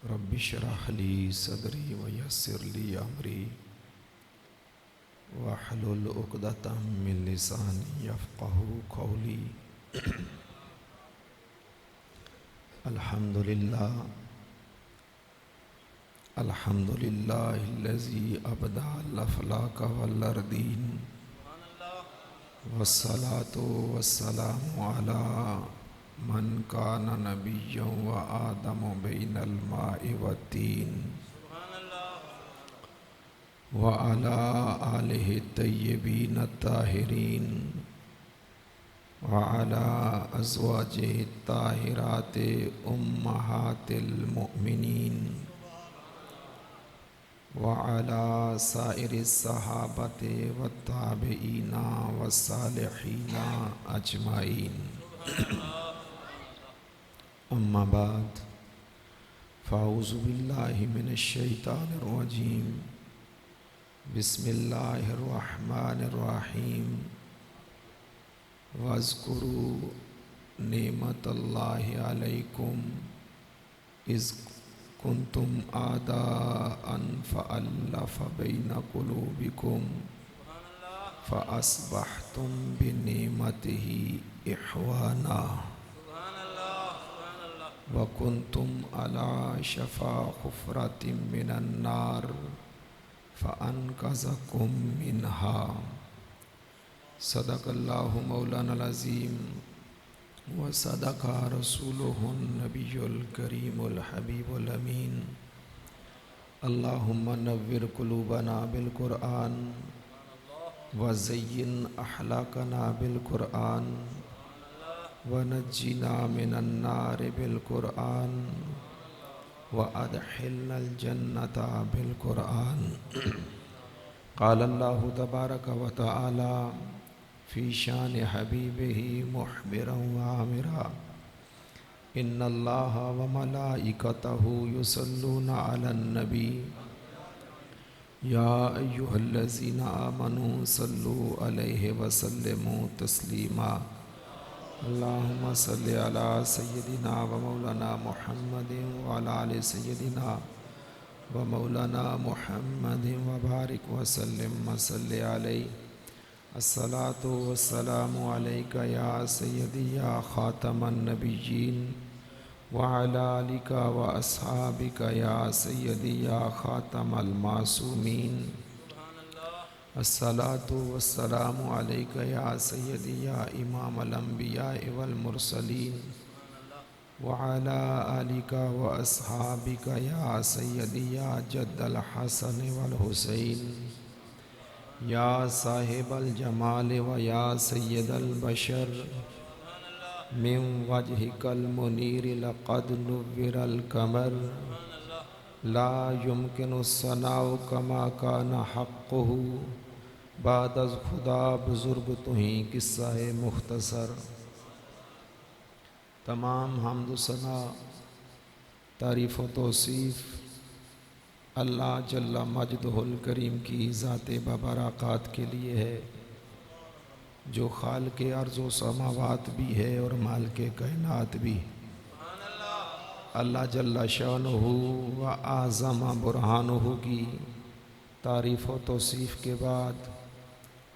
Rabbi इश्रह ली सदरी वयस्सिर ली अमरी वहलुल उक़दतम मिन लिसानी यफ़क़हू क़ौली। अल्हम्दुलिल्लाह अल्हम्दुलिल्लाहिल्लज़ी अबदा अल-अफ़लाक वल-अर्दीन वस्सलातु वस्सलामु अला मन काना नबिय्यन व आदम बैनल माइ वत्तीन व अला आलिहि तय्यबीन ताहिरीन व अला अज़वाजिहि ताहिराति उम्महातिल मुमिनीन व अला साइरिस सहाबति व ताबिईना व सालिहीना अजमाइन। अम्मा बाद फ़ाऊज़ु बिल्लाहि मिनश शैतानिर रजीम। बिस्मिल्लाहिर रहमानिर रहीम। वज़्कुरू नेमतल्लाहि अलैकुम इज़ कुंतुम आदाअन फ़अल्लफ़ बैन क़ुलूबिकुम फ़अस्बहतुम बिनिअमतिही इख़्वाना व कुंतुम अला शफ़ा हुफ़रतिम मिनन नार फ़अनक़ज़कुम मिनहा। सदक़ल्लाहु मौलाना अज़ीम व सदक़ा रसूलुहुन नबियुल करीमुल हबीबुल अमीन। अल्लाहुम्मा नव्विर क़ुलूबना बिल क़ुरआन व ज़य्यिन अख़लाक़ना बिल क़ुरआन व नज्जिना मिनन नार बिल क़ुरआन व अदख़िलनल जन्नता बिल क़ुरआन। क़ाल अल्लाहु तबारक व तआला फ़ी शान हबीबिही मुख़बिरन व आमिरा। इन्नल्लाहा व मलाइकतहु युसल्लूना अलन नबी या अय्युहल्लज़ीना आमनू सल्लू अलैहि व सल्लिमू तस्लीमा। अल्लाहुम्मा सल्लि अला सय्यिदिना व मौलाना मुहम्मदिन व अला आलि सय्यिदिना व मौलाना मुहम्मदिन व बारिक व सल्लिम व सल्लि अलैहि। अस्सलातु वस्सलामु अलैका या सय्यदी या ख़ातमन नबिय्यीन व अला आलिका व अस्हाबिका या सय्यदी या ख़ातमल मासूमीन। अस्सलातु वस्सलामु अलैका या सय्यदी या इमामल अंबिया वल मुरसलीन व अला आलिका व अस्हाबिका या सय्यदी या जद्दल हसन वल हुसैन या साहिबल जमाल व या सय्यदल बशर मिन वजहिकल मुनीर लक़द नुव्विरल कमर ला युमकिनु सनाउ कमा काना हक़्क़ुहु बादज़ खुदा बुज़ुर्ग तुहीं किस्सा मुख्तसर। तमाम हम्द व सना तारीफ़ व तौसीफ़ अल्लाह जल्ला मजदहुल करीम की ज़ात बबरक़ात के लिए है, जो खाल के अर्ज़ व समावात भी है और माल के कायनात भी। अल्लाह जल्ला शानुहु व आज़म बुरहानुहु की तारीफ़ व तौसीफ़ के बाद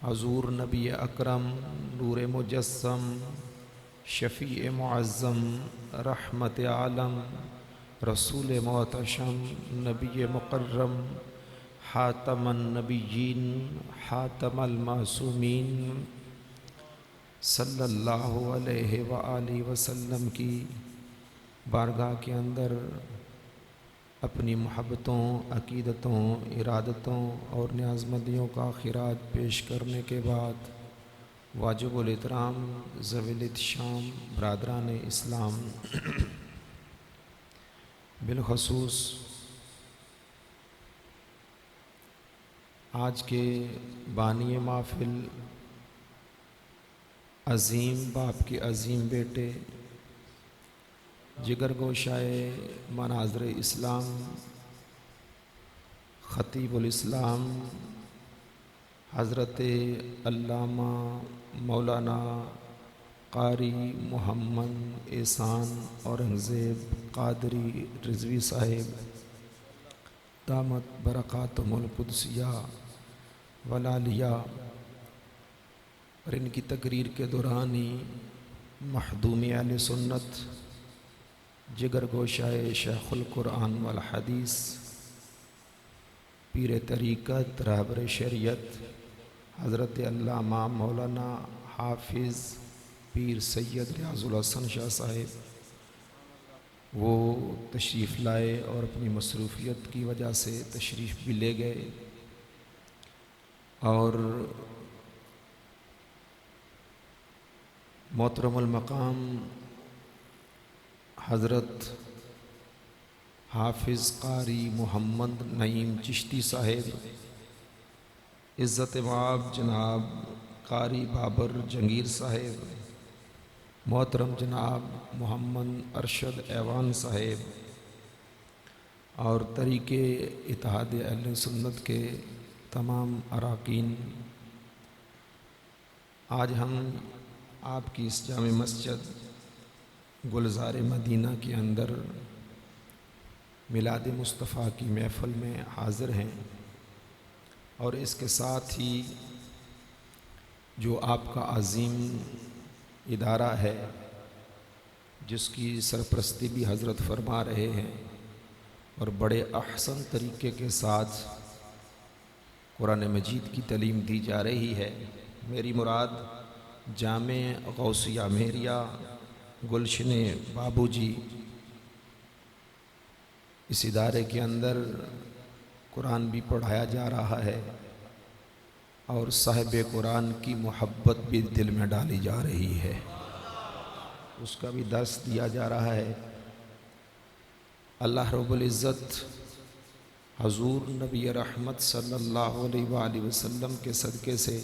हज़ूर नबी अकरम नूर मुजस्सम शफ़ी मुअज़्ज़म रहमत आलम रसूल मोहतशम नबी मुकर्रम हातमन नबिय्यीन हातमल मासूमीन सल्लल्लाहु अलैहि व आलिहि वसल्लम की बारगाह के अंदर अपनी मोहब्बतों, अक़ीदतों, इरादतों और न्याज़मंदियों का खिराज पेश करने के बाद वाजिबुल एहतराम ज़वील इत्शाम बरादरान इस्लाम, बिलख़ुसूस आज के बानी महफ़िल अज़ीम बाप के अज़ीम बेटे जिगर गोशाए मनाज़र इस्लाम ख़तीबुल इस्लाम हज़रत अल्लामा मौलाना कारी मोहम्मद एहसान औरंगज़ेब कादरी रिजवी साहिब दामत बरक़ातुहुल क़ुद्सिया वलालिया, और इनकी तकरीर के दौरान ही महदूमी अहले सुन्नत जिगर गोशाए शेखुल कुरान वल हदीस पीर तरीक़त रहबर शरीयत हज़रत अल्लामा मौलाना हाफिज़ पीर सैयद रियाज़ुल हसन शाह साहिब वो तशरीफ़ लाए और अपनी मसरूफ़ियत की वजह से तशरीफ़ भी ले गए। और मोहतरमुल मकाम हज़रत हाफिज़ कारी मोहम्मद नईम चिश्ती साहिब इज़्ज़त माब जनाब कारी बाबर जंगीर साहिब, मोहतरम जनाब मोहम्मद अरशद ऐवान साहिब और तरीक़े इत्तेहाद अहले सुन्नत के तमाम अरकान, आज हम आपकी इस जामे मस्जिद गुलज़ार मदीना के अंदर मिलाद मुस्तफ़ा की महफ़िल में हाज़िर हैं। और इसके साथ ही जो आपका अज़ीम इदारा है जिसकी सरपरस्ती भी हज़रत फरमा रहे हैं और बड़े अहसन तरीक़े के साथ कुरान मजीद की तालीम दी जा रही है। मेरी मुराद जामे गौसिया मेहरिया गुलशन बाबूजी, इस इदारे के अंदर कुरान भी पढ़ाया जा रहा है और साहिब कुरान की मोहब्बत भी दिल में डाली जा रही है, उसका भी दर्स दिया जा रहा है। अल्लाह रब्बुल इज़्ज़त हजूर नबी रहमत सल्लल्लाहु अलैहि वसल्लम के सदक़े से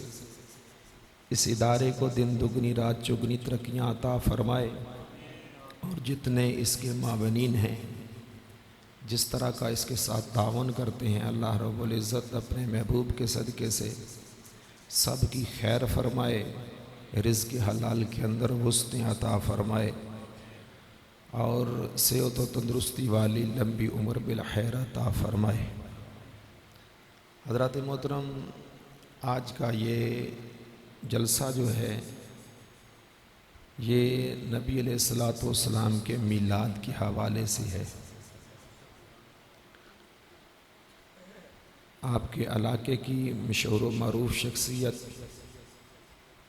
इस इदारे को दिन दुगनी रात चुगनी तरक्कियाँ अता फ़रमाए और जितने इसके मावनीन हैं जिस तरह का इसके साथ तावन करते हैं, अल्लाह रब्बुल इज़्ज़त अपने महबूब के सदक़े से सब की खैर फरमाए, रिज़्क़ हलाल के अंदर वुस्तें अता फ़रमाए और सेहत व तंदुरुस्ती वाली लंबी उम्र बिल खैर अता फ़रमाए। हज़रात मोहतरम, आज का ये जलसा जो है ये नबी अलैहिस्सलातु वस्सलाम के मीलाद के हवाले से है। आपके इलाके की मशहूर व मरूफ शख्सियत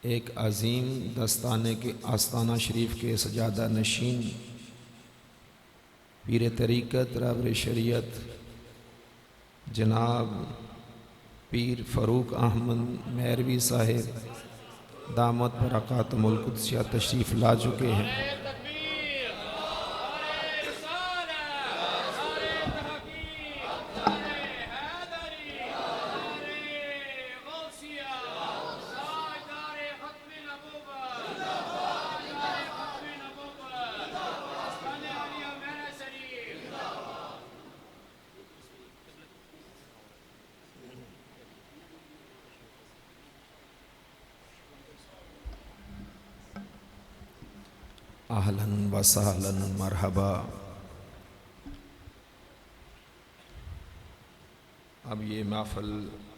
एक अज़ीम दस्ताने के आस्ताना शरीफ के सजादा नशीन पीर तरीक़त रहबर शरीयत जनाब पीर फ़रूक अहमद मेहरवी साहिब दामत बरक़ातुहुल क़ुद्सिया तशरीफ़ ला चुके हैं। आहलन व सहलन मरहबा। अब ये महफ़िल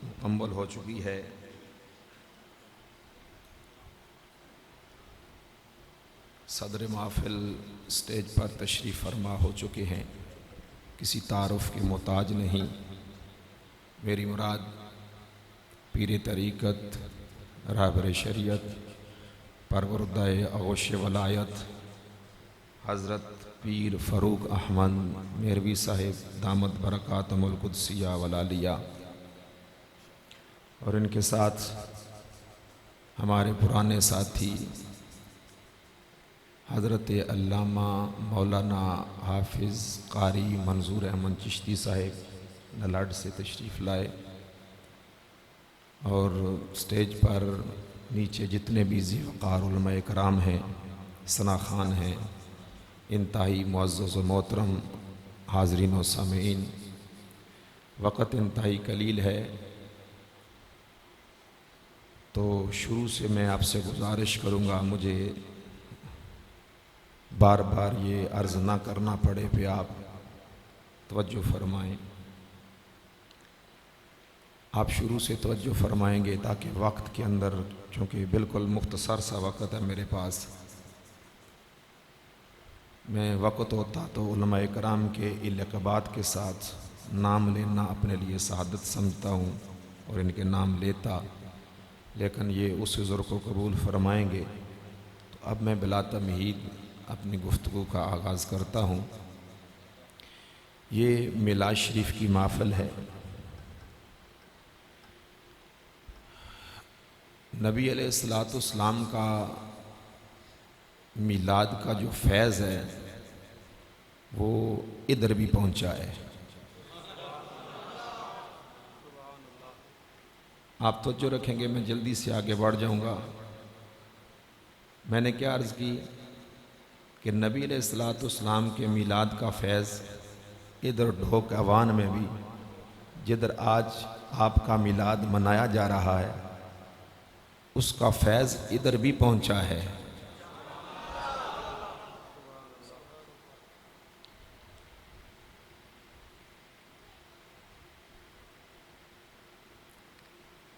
मुकम्मल हो चुकी है। सदर महफ़िल स्टेज पर तशरीफ़ फरमा हो चुके हैं, किसी तारुफ़ के मोहताज नहीं। मेरी मुराद पीर तरीक़त रहबर शरीयत परवरदाए अगोश वलायत हज़रत पीर फ़रूक अहमद मेहरवी साहिब दामत बरक़ातुहुल क़ुद्सिया वलालिया और इनके साथ हमारे पुराने साथी हज़रत अल्लामा मौलाना हाफिज़ कारी मंजूर अहमद चिश्ती साहिब नलाड से तशरीफ़ लाए और स्टेज पर नीचे जितने भी ज़िवक़ार उलमा कराम हैं, सना खान हैं, इंतहाई मुअज़्ज़ज़ व मोहतरम हाज़रीन व सामीन, वक़्त इंतहाई कलील है तो शुरू से मैं आपसे गुजारिश करूँगा, मुझे बार बार ये अर्ज़ ना करना पड़े पे आप तवज्जो फरमाएं। आप शुरू से तवज्जो फरमाएंगे ताकि वक्त के अंदर, चूँकि बिल्कुल मुख्तसर सा वक्त है मेरे पास, मैं वक्त होता तो उलमा कराम के इल्क़ाबात के साथ नाम लेना अपने लिए शहादत समझता हूँ और इनके नाम लेता, लेकिन ये उस हुज़ूर को कबूल फरमाएंगे। तो अब मैं बिला तमहीद अपनी गुफ्तगू का आगाज़ करता हूँ। ये मिलाद शरीफ की महफ़िल है। नबी अलैहिस्सलाम का मिलाद का जो फैज़ है वो इधर भी पहुँचा है। आप तो जो रखेंगे, मैं जल्दी से आगे बढ़ जाऊँगा। मैंने क्या अर्ज़ की कि नबी अलैहिस्सलाम के मिलाद का फैज़ इधर ढोक अवान में भी, जिधर आज आपका मिलाद मनाया जा रहा है, उसका फैज़ इधर भी पहुँचा है।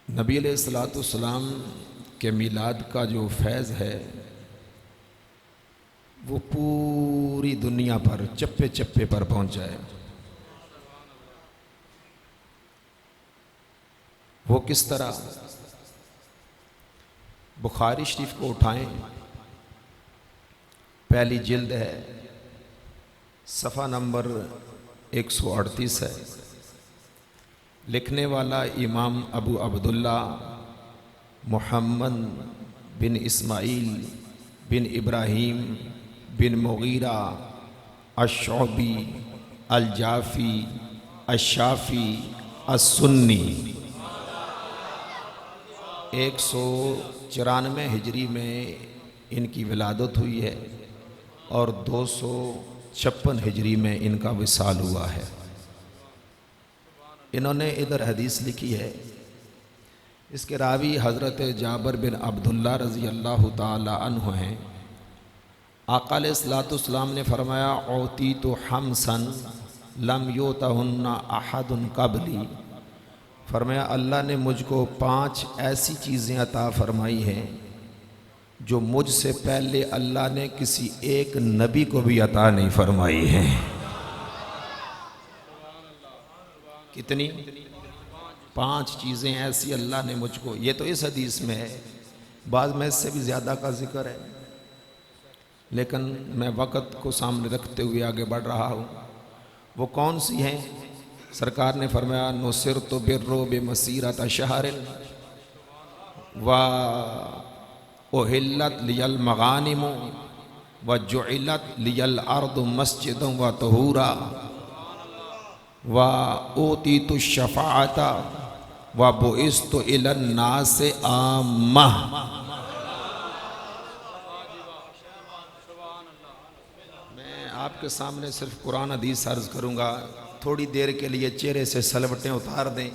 नबी अलैहिस्सलाम के मिलाद का जो फैज़ है वो पूरी दुनिया पर चप्पे चप्पे पर पहुंचा है। वो किस तरह? बुखारी शरीफ को उठाएं, पहली जिल्द है, सफ़ा नंबर 138 है। लिखने वाला इमाम अबू अब्दुल्ला मुहम्मद बिन इस्माइल बिन इब्राहीम बिन मुगीरा अश-शौबी अल-जाफ़ी अश-शाफ़ी अस-सुन्नी। 194 हिजरी में इनकी विलादत हुई है और 256 हिजरी में इनका विसाल हुआ है। इन्होंने इधर हदीस लिखी है। इसके रावी हज़रत जाबिर बिन अब्दुल्ला रज़ी अल्लाह ताला अन्हु हैं। आका अलैहिस्सलाम ने फरमाया, औती तो हमसन लम योतहुन्ना अहदुन कबली। फरमाया अल्लाह ने मुझको 5 ऐसी चीज़ें अता फरमाई हैं जो मुझसे पहले अल्लाह ने किसी एक नबी को भी अता नहीं फरमाई हैं। कितनी? 5 चीज़ें ऐसी अल्लाह ने मुझको, ये तो इस हदीस में है, बाद में इससे भी ज़्यादा का जिक्र है, लेकिन मैं वक़्त को सामने रखते हुए आगे बढ़ रहा हूँ। वो कौन सी हैं? सरकार ने फरमाया, नुसिरतु बिर्रुबि मसीरत शहरिन व उहिल्लत लियल मगानिमु व जुइलत लियल अर्दु मस्जिदन व तहूरा व ऊतीतु शफाअता व बुइस्तु इलन नास आम्मा। मैं आपके सामने सिर्फ कुरान हदीस अर्ज करूँगा। थोड़ी देर के लिए चेहरे से सलवटें उतार दें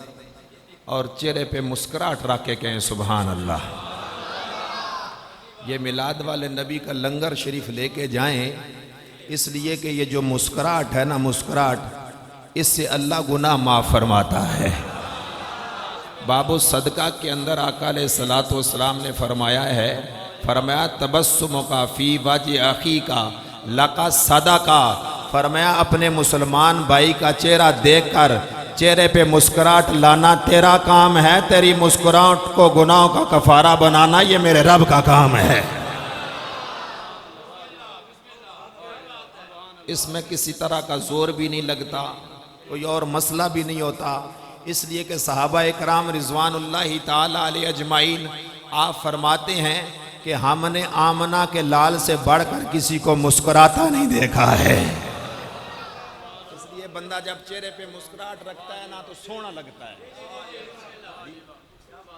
और चेहरे पे मुस्कुराहट रख के कहें सुभान अल्लाह। ये मिलाद वाले नबी का लंगर शरीफ लेके जाएं, इसलिए कि ये जो मुस्कुराहट है ना, मुस्कुराहट, इससे अल्लाह गुनाह माफ़ फरमाता है। बाबू सदका के अंदर आका अलैहिस्सलातु वस्सलाम ने फरमाया है, फरमाया तबस्सुमुका फी वजहि अखी का लका सदका। फरमाया अपने मुसलमान भाई का चेहरा देखकर चेहरे पे मुस्कुराहट लाना तेरा काम है, तेरी मुस्कुराहट को गुनाहों का कफारा बनाना ये मेरे रब का काम है। इसमें किसी तरह का जोर भी नहीं लगता, कोई और मसला भी नहीं होता, इसलिए कि सहाबा इकराम रिजवानुल्लाहि ताला अलैहि अजमाइन आप फरमाते हैं कि हमने आमना के लाल से बढ़कर किसी को मुस्कुराता नहीं देखा है। इसलिए बंदा जब चेहरे पे मुस्कुराहट रखता है ना तो सोना लगता है,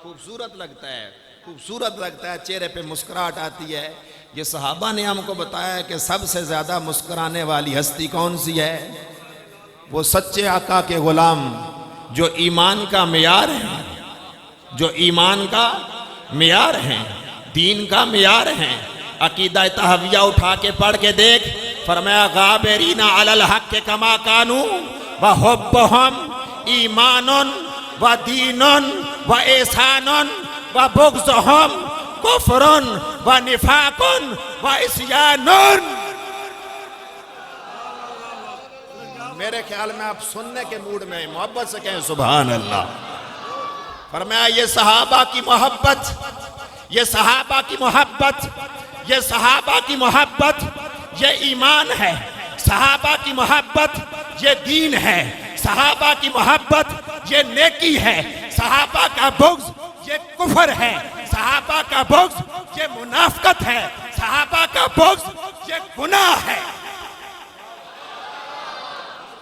खूबसूरत लगता है, खूबसूरत लगता है, चेहरे पे मुस्कुराहट आती है। ये सहाबा ने हमको बताया कि सबसे ज़्यादा मुस्कुराने वाली हस्ती कौन सी है? वो सच्चे आका के गुलाम जो ईमान का मियार है, जो ईमान का मियार हैं, दीन का मियार हैं, अकीदा तहविया उठा के पढ़ के देख, फरमाया गाबिरीना अलल हक के कमा कानू व हुब्बुहुम ईमानुन व दीनुन व एहसानुन व बुग़्ज़ुहुम कुफ्रुन व निफाकुन व इस्यानुन। मेरे ख्याल में आप सुनने के मूड में मोहब्बत से कहें सुभान अल्लाह। फरमाया ये सहाबा की मोहब्बत, ये सहाबा की मोहब्बत, ये सहाबा की मोहब्बत ये ईमान है, सहाबा की मोहब्बत ये दीन है, सहाबा की मोहब्बत ये नेकी है, सहाबा का बुग़्ज़ ये कुफ्र है, सहाबा का बुग़्ज़ ये मुनाफ़िक़त है, सहाबा का बुग़्ज़ ये गुनाह है।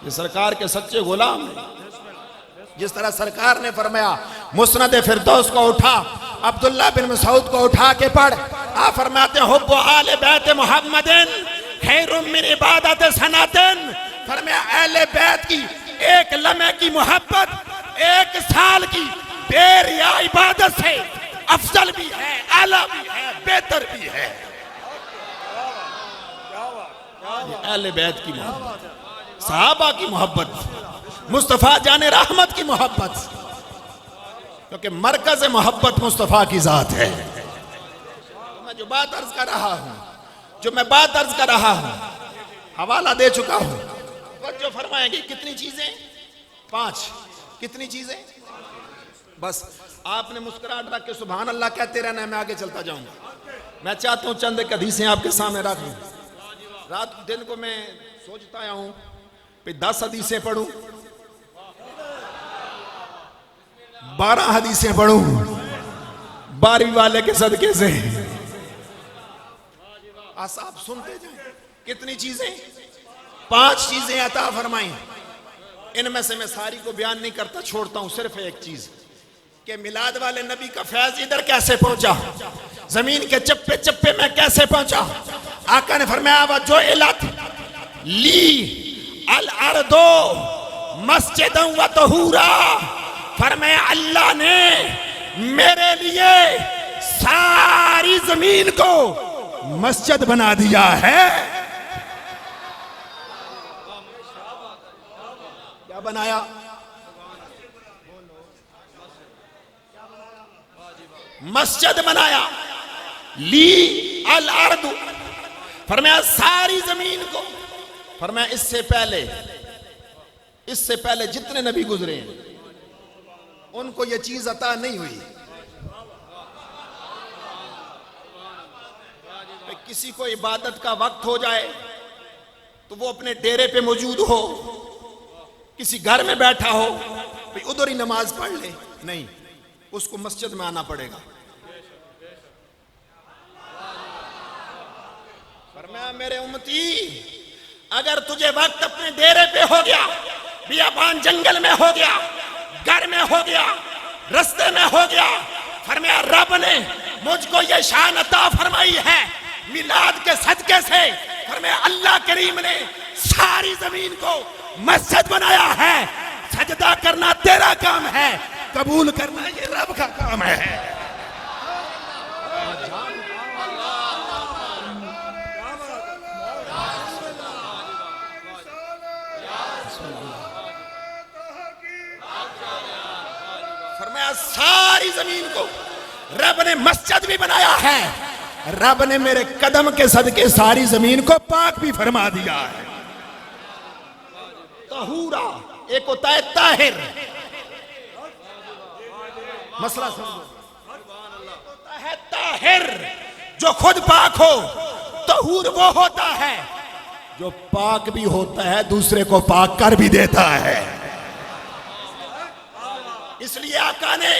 ये सरकार के सच्चे गुलाम हैं। जिस तरह सरकार ने फरमाया मुस्नद फिरदौस को उठा, अब्दुल्ला बिन मसूद को उठा के पढ़, आप फरमाते हुब्बु आले बैत मुहम्मदिन खैरुम मिन इबादत सनातिन। फरमाया अहले बैत की एक लम्हे की मोहब्बत एक साल की देर या इबादत से अफजल भी है, आला भी है, बेहतर भी है। अहले बैत की मोहब्बत, सहाबा की मोहब्बत, मुस्तफ़ा जाने रहमत की मोहब्बत, क्योंकि मरकज़ मोहब्बत मुस्तफ़ा की ज़ात है। तो मैं जो बात अर्ज कर रहा हूँ, जो मैं बात अर्ज कर रहा हूँ, हवाला दे चुका हूँ। जो फरमाएंगे कितनी चीजें? 5। कितनी चीजें? बस आपने मुस्कुराहट रख के सुभान अल्लाह कहते रहना है, मैं आगे चलता जाऊंगा। मैं चाहता हूँ चंद एक हदीसें आपके सामने रख लूँ। रात दिन को मैं सोचता आया हूँ 10 हदीसें पढ़ूं, 12 हदीसें पढ़ूं 12वीं वाले के सदके से। आप सुनते जाएं। कितनी चीजें? 5 चीजें अता फरमाई। इनमें से मैं सारी को बयान नहीं करता, छोड़ता हूं सिर्फ एक चीज कि मिलाद वाले नबी का फैज इधर कैसे पहुंचा, जमीन के चप्पे चप्पे में कैसे पहुंचा। आका ने फरमाया वजो इलत ली अल अर्दो मस्जिदन व तहूरा। फरमाया अल्लाह ने मेरे लिए सारी जमीन को मस्जिद बना दिया है। क्या बनाया? मस्जिद बनाया। ली अल अर्द, फरमाया सारी जमीन को। फरमाया इससे पहले जितने नबी गुजरे हैं उनको ये चीज अता नहीं हुई। किसी को इबादत का वक्त हो जाए तो वो अपने डेरे पे मौजूद हो, किसी घर में बैठा हो भाई उधर ही नमाज पढ़ ले, नहीं, उसको मस्जिद में आना पड़ेगा। फरमाया मेरे उम्मती, अगर तुझे वक्त अपने डेरे पे हो गया, बियाबान जंगल में हो गया, घर में हो गया, रास्ते में हो गया, फरमाया रब ने मुझको ये शान अता फरमाई है मिलाद के सदके से। फरमाया अल्लाह करीम ने सारी जमीन को मस्जिद बनाया है। सजदा करना तेरा काम है, कबूल करना ये रब का काम है। फरमाया सारी जमीन को रब ने मस्जिद भी बनाया है। रब ने मेरे कदम के सदके सारी जमीन को पाक भी फरमा दिया है। तहूरा एक होता है ताहिर, मसला समझो, होता है ताहिर जो खुद पाक हो। तहूर वो होता है जो पाक भी होता है, दूसरे को पाक कर भी देता है। इसलिए आका ने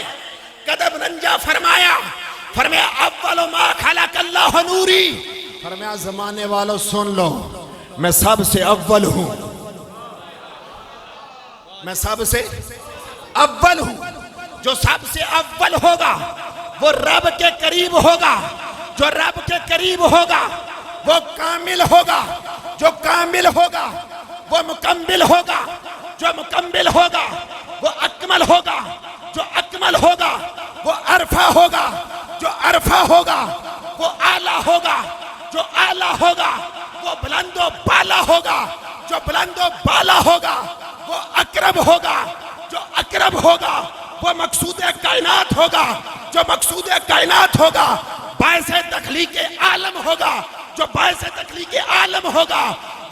कदम रंजा फरमाया, फरमाया अव्वल मा खलक़ल्लाहु नूरी। फरमाया जमाने वालों सुन लो, मैं सबसे अव्वल हूं, मैं सबसे अव्वल हूं। जो सबसे अव्वल होगा वो रब के करीब होगा, जो रब के करीब होगा वो कामिल होगा, जो कामिल होगा वो मुकम्मिल होगा, जो मुकम्मिल होगा वो अकमल होगा, जो अकमल होगा वो अरफा होगा, जो अरफा होगा वो आला होगा, आला होगा वो बुलंदो बाला होगा, जो बुलंदो बाला होगा वो अकरब होगा, जो अकरब होगा वो मकसूद कायनात होगा, जो मकसूद कायनात होगा बायसे तखलीक आलम होगा, जो बायसे तखलीक आलम होगा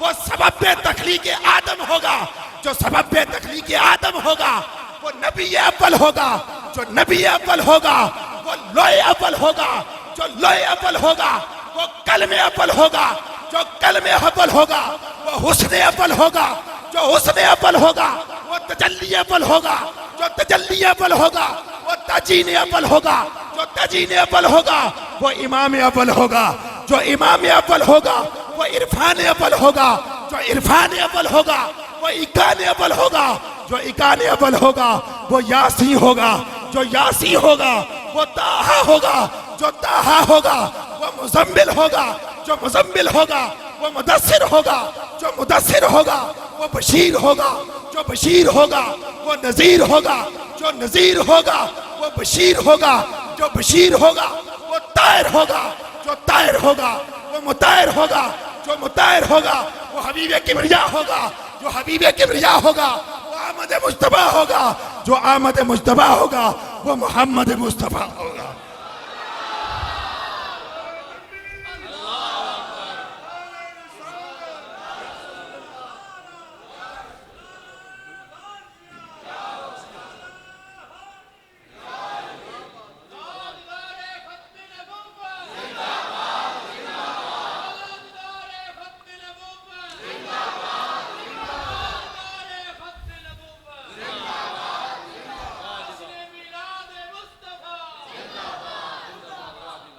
वो सबब तखलीक आदम होगा, जो सबब तखलीक आदम होगा वो नबी अव्वल होगा, जो नबी अव्वल होगा वो लोए अव्वल होगा, जो लोए अव्वल होगा वो कलमे अव्वल होगा, जो कलमे अव्वल होगा वो हुस्न अव्वल होगा, जो हुस्न अव्वल होगा वो तजल्ली अव्वल होगा, जो तजल्ली अव्वल होगा वो तजीन अव्वल होगा, जो तजीन अव्वल होगा वो इमाम अव्वल होगा, जो इमाम अव्वल होगा वो इरफान अव्वल होगा, जो इरफान अव्वल होगा वो इकान अव्वल होगा, जो इकान अव्वल होगा वो यासी होगा, जो यासी होगा वो ताहा होगा, जो ताहा होगा वो मुजम्मिल होगा, जो मुजम्मिल होगा वो मुदस्सिर होगा, जो मुदस्सिर होगा वो बशीर होगा, जो बशीर होगा वो नजीर होगा, जो नजीर होगा वो बशीर होगा, जो बशीर होगा वो तायर होगा, जो तायर होगा वो मुतायर होगा, जो मुतायर होगा वो हबीब किबरिया होगा, जो हबीब किबरिया होगा वो आमद मुस्तफा होगा, जो आमद मुस्तफा होगा वो मोहम्मद मुस्तफा होगा।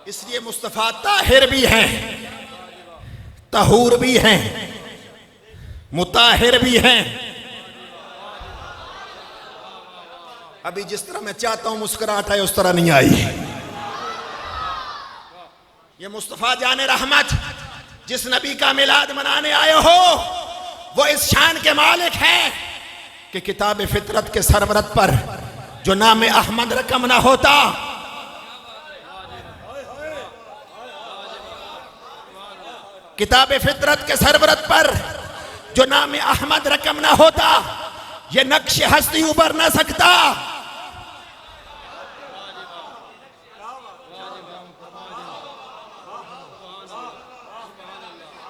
इसलिए मुस्तफा ताहिर भी हैं, तहूर भी हैं, मुताहिर भी हैं। अभी जिस तरह मैं चाहता हूं मुस्कुराहट है उस तरह नहीं आई। ये मुस्तफा जाने रहमत जिस नबी का मिलाद मनाने आए हो वो इस शान के मालिक हैं कि किताब फितरत के सरवरत पर जो नाम अहमद रकम ना होता, किताब फितरत के सरवरत पर जो नाम अहमद रकम ना होता ये नक्श हस्ती उबर ना सकता।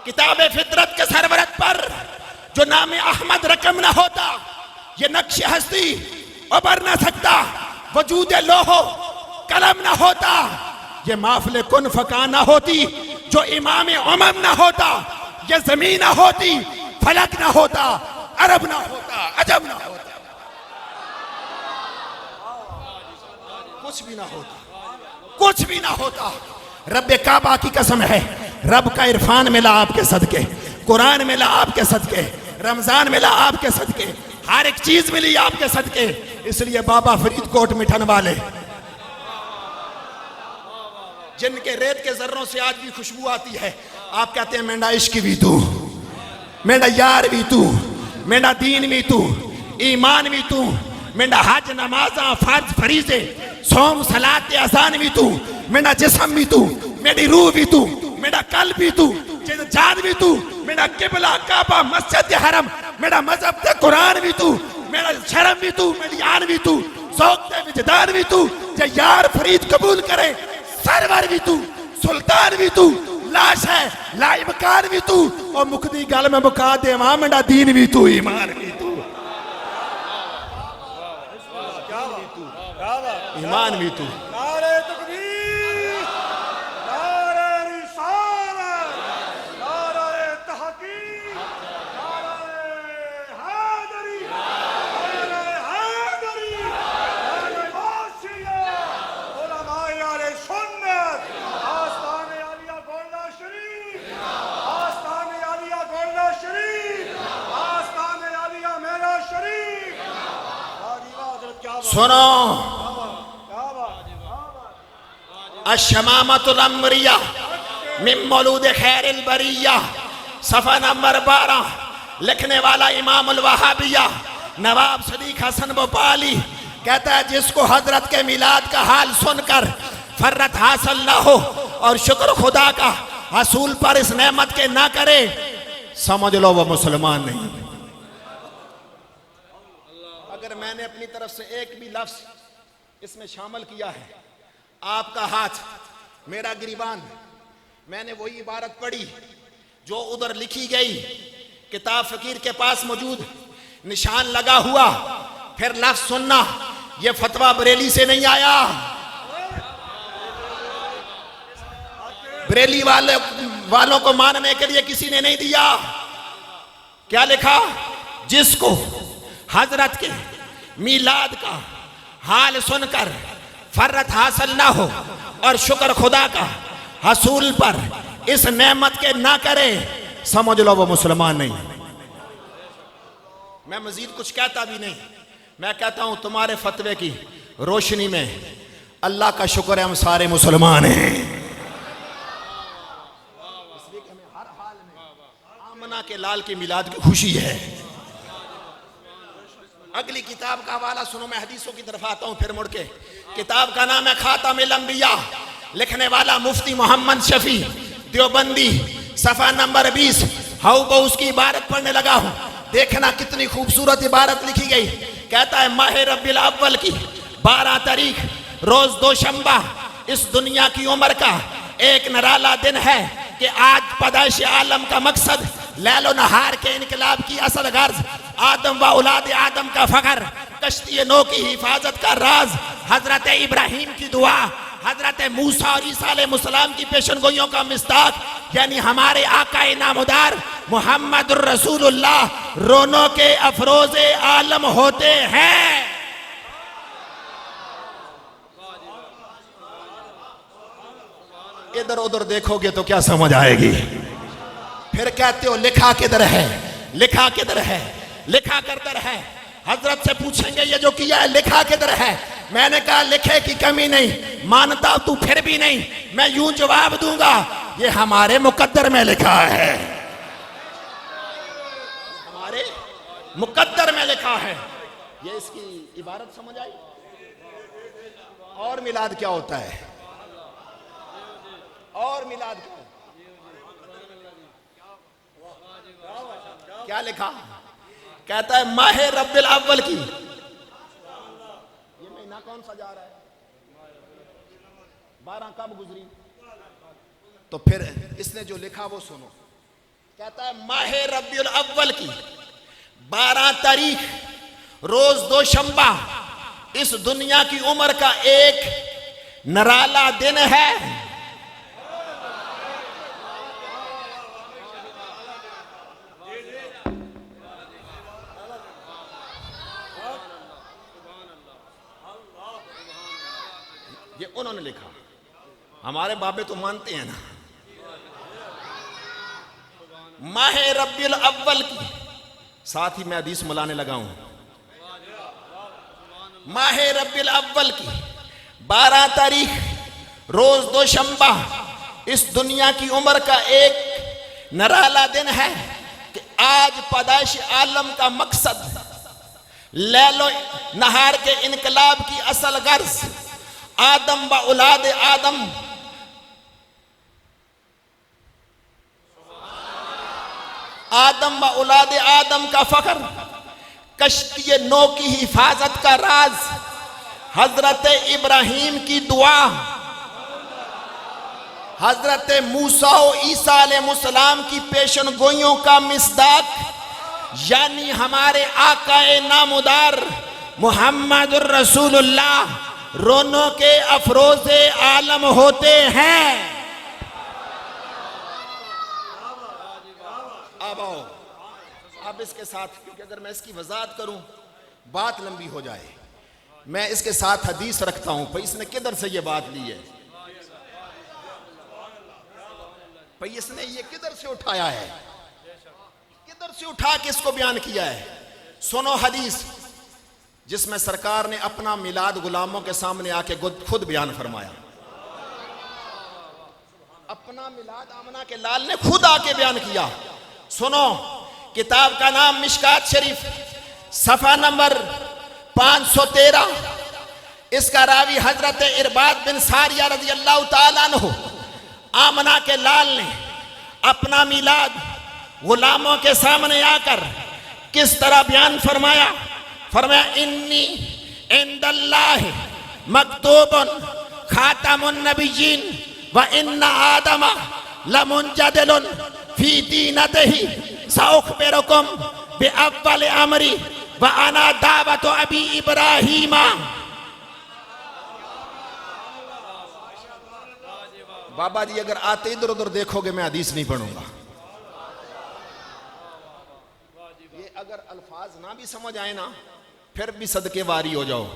किताब फितरत के सरवरत पर जो नाम अहमद रकम ना होता ये नक्श हस्ती उबर ना सकता। वजूद लोहो कलम ना होता ये माफले कुन फका ना होती, जो इमाम उमम ना होता ये जमीन ना होती, फलक ना होता, अरब ना होता, अजब ना होता, कुछ भी ना होता, कुछ भी ना होता। रब काबा की कसम है, रब का इरफान मिला आपके सदके, कुरान मिला आपके सदके, रमजान मिला आपके सदके, हर एक चीज मिली आपके सदके। इसलिए बाबा फरीदकोट मिठन वाले जिनके रेत के जर्रों से आज भी खुशबू आती है, आप कहते हैं मेरा इश्क भी तू, मेरा यार भी तू, मेरा दीन भी तू, ईमान भी तू, मेरा हज नमाजा फर्ज फरीजे सोम सलात अजान भी तू, मेरा जिस्म भी तू, मेरी रूह भी तू, मेरा कल भी तू, जान भी तू, मेरा किबला काबा मस्जिद हरम, मेरा मजहब ते कुरान भी तू, मेरा शर्म भी तू, मेरी आन भी तू, शौक ते विजदान भी तू, जे यार फरीद कबूल करे, सरवर भी तू, सुल्तान भी तू, लाश है लाइमकार भी तू, और मुकदी गल में मुका दे वहां मेरा दीन भी तू, ईमान भी तू, ईमान भी तू। नारे तकबीर, नारे रिसालत, नारे तहकीक, नारे हैदरी, नारे हैदरी, नारे गाशिया, उलमाए आले सुन्नत, आस्ताने आलिया गोल्डा शरीफ, आस्ताने आलिया गोल्डा शरीफ, आस्ताने आलिया मेरा शरीफ। सुनो अशमामतुल अमरिया मिन मौलूद खैरिल बरिया, सफ़ा नंबर 12, लिखने वाला इमामुल वहाबिया नवाब सदीक हसन भोपाली कहता है जिसको हजरत के मिलाद का हाल सुनकर फर्रत हासिल ना हो और शुक्र खुदा का हसूल पर इस नेमत के ना करे, समझ लो वो मुसलमान नहीं। अगर मैंने अपनी तरफ से एक भी लफ्ज इसमें शामिल किया है, आपका हाथ मेरा गिरीबान, मैंने वही इबारत पढ़ी जो उधर लिखी गई, किताब फकीर के पास मौजूद, निशान लगा हुआ, फिर लफ्ज सुनना, यह फतवा बरेली से नहीं आया, बरेली वालों को मानने के लिए किसी ने नहीं दिया। क्या लिखा? जिसको हजरत के मीलाद का हाल सुनकर फर्रत हासिल ना हो और शुक्र खुदा का हसूल पर इस नेमत के ना करे, समझ लो वो मुसलमान नहीं। मैं मजीद कुछ कहता भी नहीं, मैं कहता हूं तुम्हारे फतवे की रोशनी में अल्लाह का शुक्र है हम सारे मुसलमान हैं। इसलिए कि हमें हर हाल में आमना के लाल की मिलाद की खुशी है। अगली किताब का हवाला सुनो, मैं हदीसों की तरफ आता हूं फिर मुड़ के। किताब का नाम है खातमुल अंबिया, लिखने वाला मुफ्ती मोहम्मद शफी देवबंदी, सफा नंबर 20। हाउ बहु उसकी इबारत पढ़ने लगा हूं, देखना कितनी खूबसूरत इबारत लिखी गई। कहता है माह रब्बिल अव्वल की 12 तारीख रोज दोशंबा इस दुनिया की उम्र का एक निराला दिन है कि आज पैदाइश आलम का मकसद, लैलो नहार के इनकलाब की असल गर्ज, आदम व औलाद आदम का फखर, कश्ती नो की हिफाजत का राज, हजरत इब्राहिम की दुआ, हजरत मूसा और ईसा अलैहिस्सलाम की पेशनगोइयों का मिस्ताक, यानी हमारे आकाए नामुदार मुहम्मदुर रसूलुल्लाह रोनों के अफरोज़े आलम होते हैं। इधर उधर देखोगे तो क्या समझ आएगी? फिर कहते हो लिखा किधर है, लिखा किधर है, लिखा किधर है। हजरत से पूछेंगे ये जो किया है लिखा किधर है? मैंने कहा लिखे की कमी नहीं, मानता तू फिर भी नहीं। मैं यूं जवाब दूंगा, ये हमारे मुकद्दर में लिखा है, हमारे मुकद्दर में लिखा है। ये इसकी इबारत समझ आई? और मिलाद क्या होता है? और मिलाद क्या लिखा? कहता है माह रब्बिल अव्वल की, ये महीना कौन सा जा रहा है? 12 कब गुजरी? तो फिर इसने जो लिखा वो सुनो। कहता है माह रब्बिल अव्वल की 12 तारीख रोज दोशंबा इस दुनिया की उम्र का एक निराला दिन है। ये उन्होंने लिखा, हमारे बाबे तो मानते हैं ना। माह रब्बिल अव्वल की, साथ ही मैं हदीस मिलाने लगा हूं। माह रब्बिल अव्वल की 12 तारीख रोज दोशंबा इस दुनिया की उम्र का एक निराला दिन है कि आज पैदाइश आलम का मकसद, लैलो नहार के इनकलाब की असल गर्ज, आदम व औलाद आदम, आदम व औलाद आदम का फखर, कश्ती नो की हिफाजत का राज, हजरत इब्राहिम की दुआ, हजरत मूसा और ईसा अलैहिस्सलाम की पेशन गोइयों का मिस्दाक, यानी हमारे आकाए नामुदार मुहम्मदुर रसूलुल्लाह रोनों के अफरोज़े आलम होते हैं। अब आओ, अब इसके साथ, क्योंकि अगर मैं इसकी वजाहत करूं बात लंबी हो जाए, मैं इसके साथ हदीस रखता हूं। भाई इसने किधर से ये बात ली है? भाई इसने ये किधर से उठाया है? किधर से उठा के इसको बयान किया है? सुनो हदीस जिसमें सरकार ने अपना मिलाद गुलामों के सामने आके खुद बयान फरमाया। अपना मिलाद आमना के लाल ने खुद आके बयान किया। सुनो, किताब का नाम मिशकात शरीफ, सफा नंबर 513। इसका रावी हजरत इरबाद बिन सारिया रज़ी अल्लाह ताला अन्हु। आमना के लाल ने अपना मिलाद गुलामों के सामने आकर किस तरह बयान फरमाया। फरमाया इन्नी इंदल्लाह मक्तूबुन खातमुन नबिय्यीन व इन्ना आदम लमुनजदिलुन फी दीनतिही सउखबिरुकुम बिअव्वल अमरी व अना दावतु अबी इब्राहीमा। बाबा जी अगर आते इधर उधर देखोगे मैं हदीस नहीं पढ़ूंगा। ये अगर अल्फाज ना भी समझ आए ना फिर भी सदके वारी हो जाओ,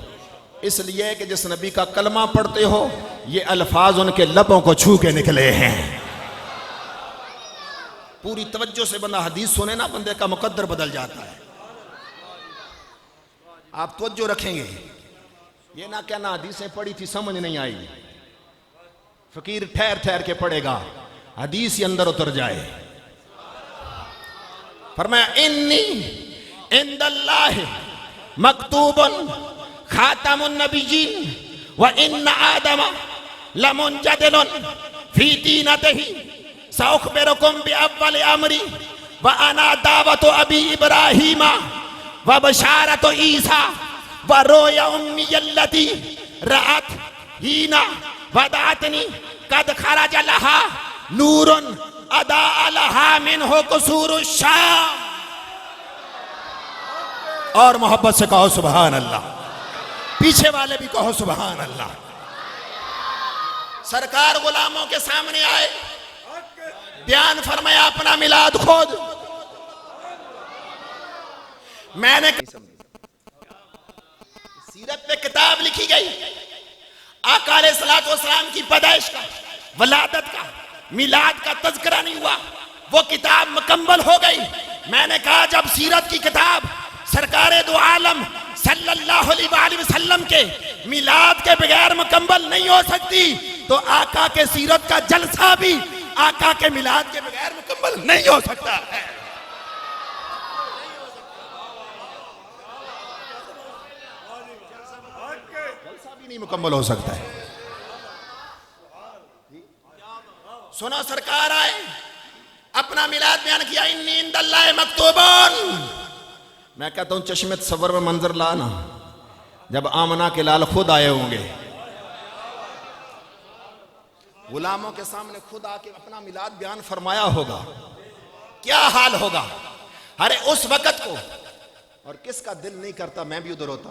इसलिए कि जिस नबी का कलमा पढ़ते हो ये अल्फाज उनके लबों को छू के निकले हैं। पूरी तवज्जो से बंदा हदीस सुने ना, बंदे का मुकद्दर बदल जाता है। आप तवज्जो रखेंगे, ये ना क्या ना हदीसें पढ़ी थी समझ नहीं आई, फकीर ठहर ठहर के पढ़ेगा, हदीस ही अंदर उतर जाए। फरमाया इन्नी इंदल्लाह मक्तूबुन खातमुन नबिय्यीन व इन्ना आदम लमुनजदिलुन फी दीनतिही सउखबिरुकुम बिअव्वल अमरी व अना दावतु अबी इब्राहीमा व बशारतु ईसा व रोया उम्मी अल्लती रअत हीना वदातनी कद खरज लहा नूरुन अदा लहा मिनहु कुसूरु शाम। और मोहब्बत से कहो सुभान अल्लाह, पीछे वाले भी कहो सुभान अल्लाह। सरकार गुलामों के सामने आए, बयान फरमाया अपना मिलाद खुद। मैंने सीरत पे किताब लिखी गई, आका अलैहिस्सलातु वस्सलाम की पैदाइश का, वलादत का, मिलाद का तज़किरा नहीं हुआ, वो किताब मुकम्मल हो गई। मैंने कहा जब सीरत की किताब सरकारे दो आलम सल्लल्लाहु अलैहि वसल्लम के मिलाद के बगैर मुकम्मल नहीं हो सकती, तो आका के सीरत का जलसा भी आका के मिलाद के बगैर मुकम्मल नहीं हो सकता है। जलसा भी नहीं मुकम्मल हो सकता है। सुनो, सरकार आए, अपना मिलाद बयान किया, इन्नी इंदल्लाह मक्तूबुन। मैं कहता हूं चश्मे तसव्वुर में मंजर लाना, जब आमना के लाल खुद आए होंगे, गुलामों के सामने खुद आके अपना मिलाद बयान फरमाया होगा, क्या हाल होगा। अरे उस वक्त को, और किसका दिल नहीं करता मैं भी उधर होता,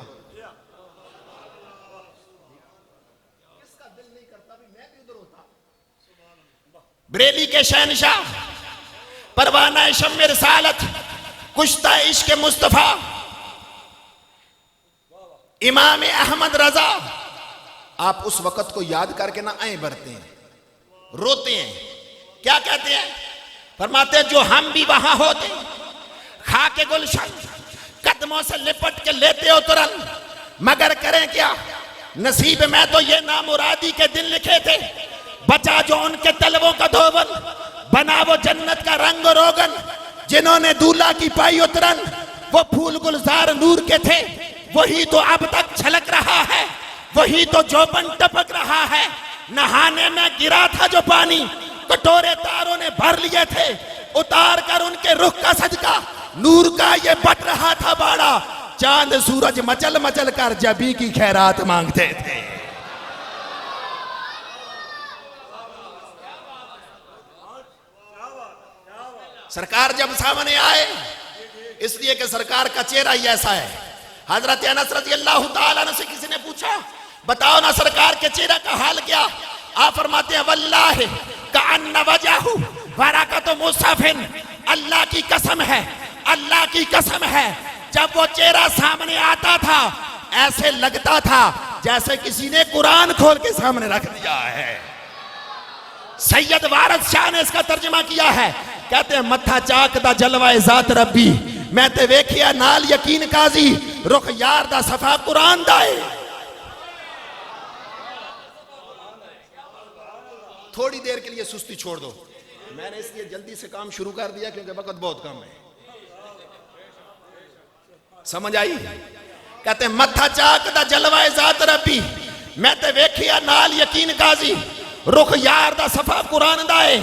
किसका दिल नहीं करता भी मैं भी उधर होता। बरेली के शहनशाह, परवाना शम्म रिसालत, कुश्ता इश्क मुस्तफा, इमाम अहमद रजा, आप उस वक्त को याद करके ना आए बढ़ते हैं, रोते हैं। क्या कहते हैं? फरमाते हैं जो हम भी वहां होते, खाके गुलशन कदमों से लिपट के लेते हो तुरंत, मगर करें क्या, नसीब में तो ये नामुरादी के दिन लिखे थे, बचा जो उनके तलवों का धोवन, बना वो जन्नत का रंग रोगन, जिन्होंने दूल्हा की पाई उतरन, वो फूल गुलजार नूर के थे, वही तो अब तक छलक रहा है, वही तो जोबन टपक रहा है। नहाने में गिरा था जो पानी, कटोरे तारों ने भर लिए थे, उतार कर उनके रुख का सदका, नूर का ये बट रहा था बाड़ा, चांद सूरज मचल मचल कर जबी की खैरात मांगते थे। सरकार जब सामने आए, इसलिए कि सरकार का चेहरा ही ऐसा है। हजरत अनस रज़ियल्लाहु ताला अन्हु से किसी ने पूछा, बताओ ना सरकार के चेहरा का हाल क्या। आप फरमाते हैं वल्लाहि कअन्न वजहु बरकतु मुसफिन, अल्लाह की कसम है, अल्लाह की कसम है, जब वो चेहरा सामने आता था ऐसे लगता था जैसे किसी ने कुरान खोल के सामने रख दिया है। सैयद वारस शाह ने इसका तर्जुमा किया है, कहते हैं मत्था चाक दा जलवाए जात रब्बी, मैं ते वेखिया नाल यकीन काजी, रुख यार दा सफा कुरान दा है। थोड़ी देर के लिए सुस्ती छोड़ दो, मैंने इसलिए जल्दी से काम शुरू कर दिया क्योंकि वक्त बहुत कम है। समझ आई? कहते हैं मत्था चाक दा जलवाए जात रब्बी, मैं ते वेखिया नाल यकीन काजी, रुख यार दा सफा कुरान दा है,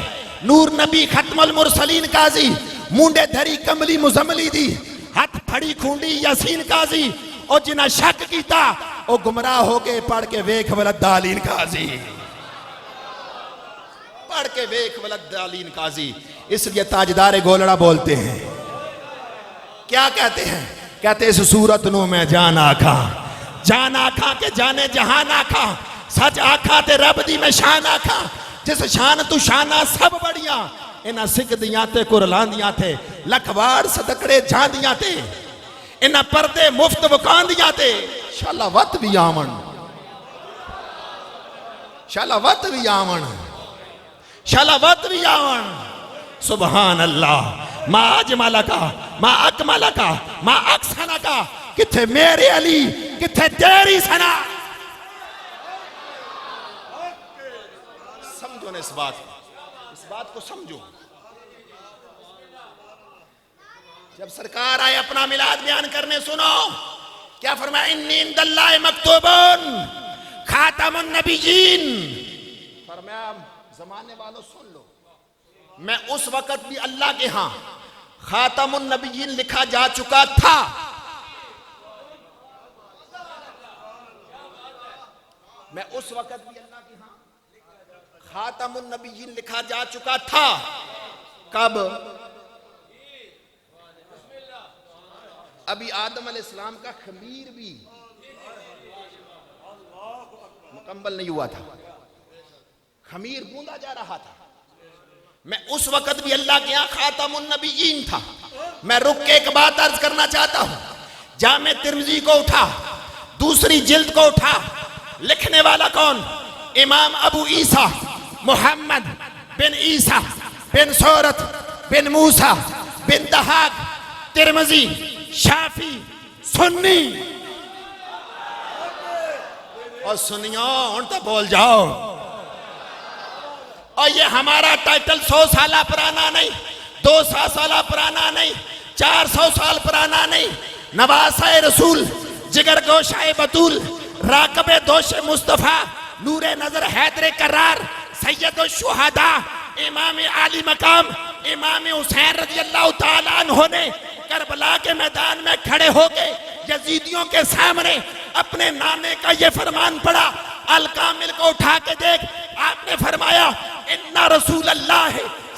नूर नबी खत्मुल मुरसलीन काजी, मुंडे धरी कमली मुजम्मली दी, हाथ फड़ी खूंडी यासीन काजी, और जिन्हें शक किया वो गुमराह हो गए। पढ़ के वेख वलद्दालीन काजी, पढ़ के वेख वलद्दालीन काजी। इसलिए ताजदार गोलड़ा बोलते हैं, क्या कहते हैं? कहते इस सूरत नु मैं जान आखा, जान आखा के जाने जहान आखा, सच आखा ते रब दी मैं शान आखा, जिस शान तू शाना सब बढ़िया, इन्हां सिख दियां ते कुरलांदियां थे, लखवाड़ सदकड़े झांदियां थे, इन्हां पर्दे मुफ्त वकांदियां थे। शालावत भी आवन, शालावत भी आवन, शालावत भी आवन। सुभान अल्लाह। मा अजमला का, मा अकमला का, मा अक्सना का, किथे मेरे अली, किथे तेरी सना। समझो ना इस बात को समझो। जब सरकार आए अपना मिलाद बयान करने, सुनो क्या फरमाया, इन्नी इंदल्लाहि मक्तूबुन खातमुन नबिय्यीन। फरमाया जमाने वालों सुन लो, मैं उस वक्त भी अल्लाह के यहां खातमुन नबिय्यीन लिखा जा चुका था। मैं उस वक्त भी अल्लाह के यहां खातमुन नबिय्यीन लिखा जा चुका था। कब? अभी आदम अलैहिस्सलाम का खमीर भी मुकम्मल नहीं हुआ था, खमीर गूंदा जा रहा था। मैं उस वक्त भी अल्लाह के यहां खातमुन नबिय्यीन था। मैं रुक के एक बात अर्ज करना चाहता हूं। जामे तिर्मिज़ी को उठा, दूसरी जिल्द को उठा, लिखने वाला कौन? इमाम अबू ईसा मोहम्मद बिन ईसा बिन सूरत बिन मूसा बिन दहाक, तिर्मिज़ी, शाफी, सुन्नी। और सुनियो हुण तो बोल जाओ। और ये हमारा टाइटल 100 साल पुराना नहीं, 200 साल पुराना नहीं, 400 साल पुराना नहीं। नवासाए रसूल, जिगर गोशाए बतूल, राकबे दोशे मुस्तफा, नूरे नजर हैदरे करार, सैयद शुहदा, इमाम आली मकाम, इमाम हुसैन रज़ी अल्लाह ताला अन्हु ने करबला के मैदान में खड़े होके यजीदियों के सामने अपने नाने का ये फरमान पढ़ा। अल कामिल को उठा के देख, आपने फरमाया इन्ना रसूल अल्लाह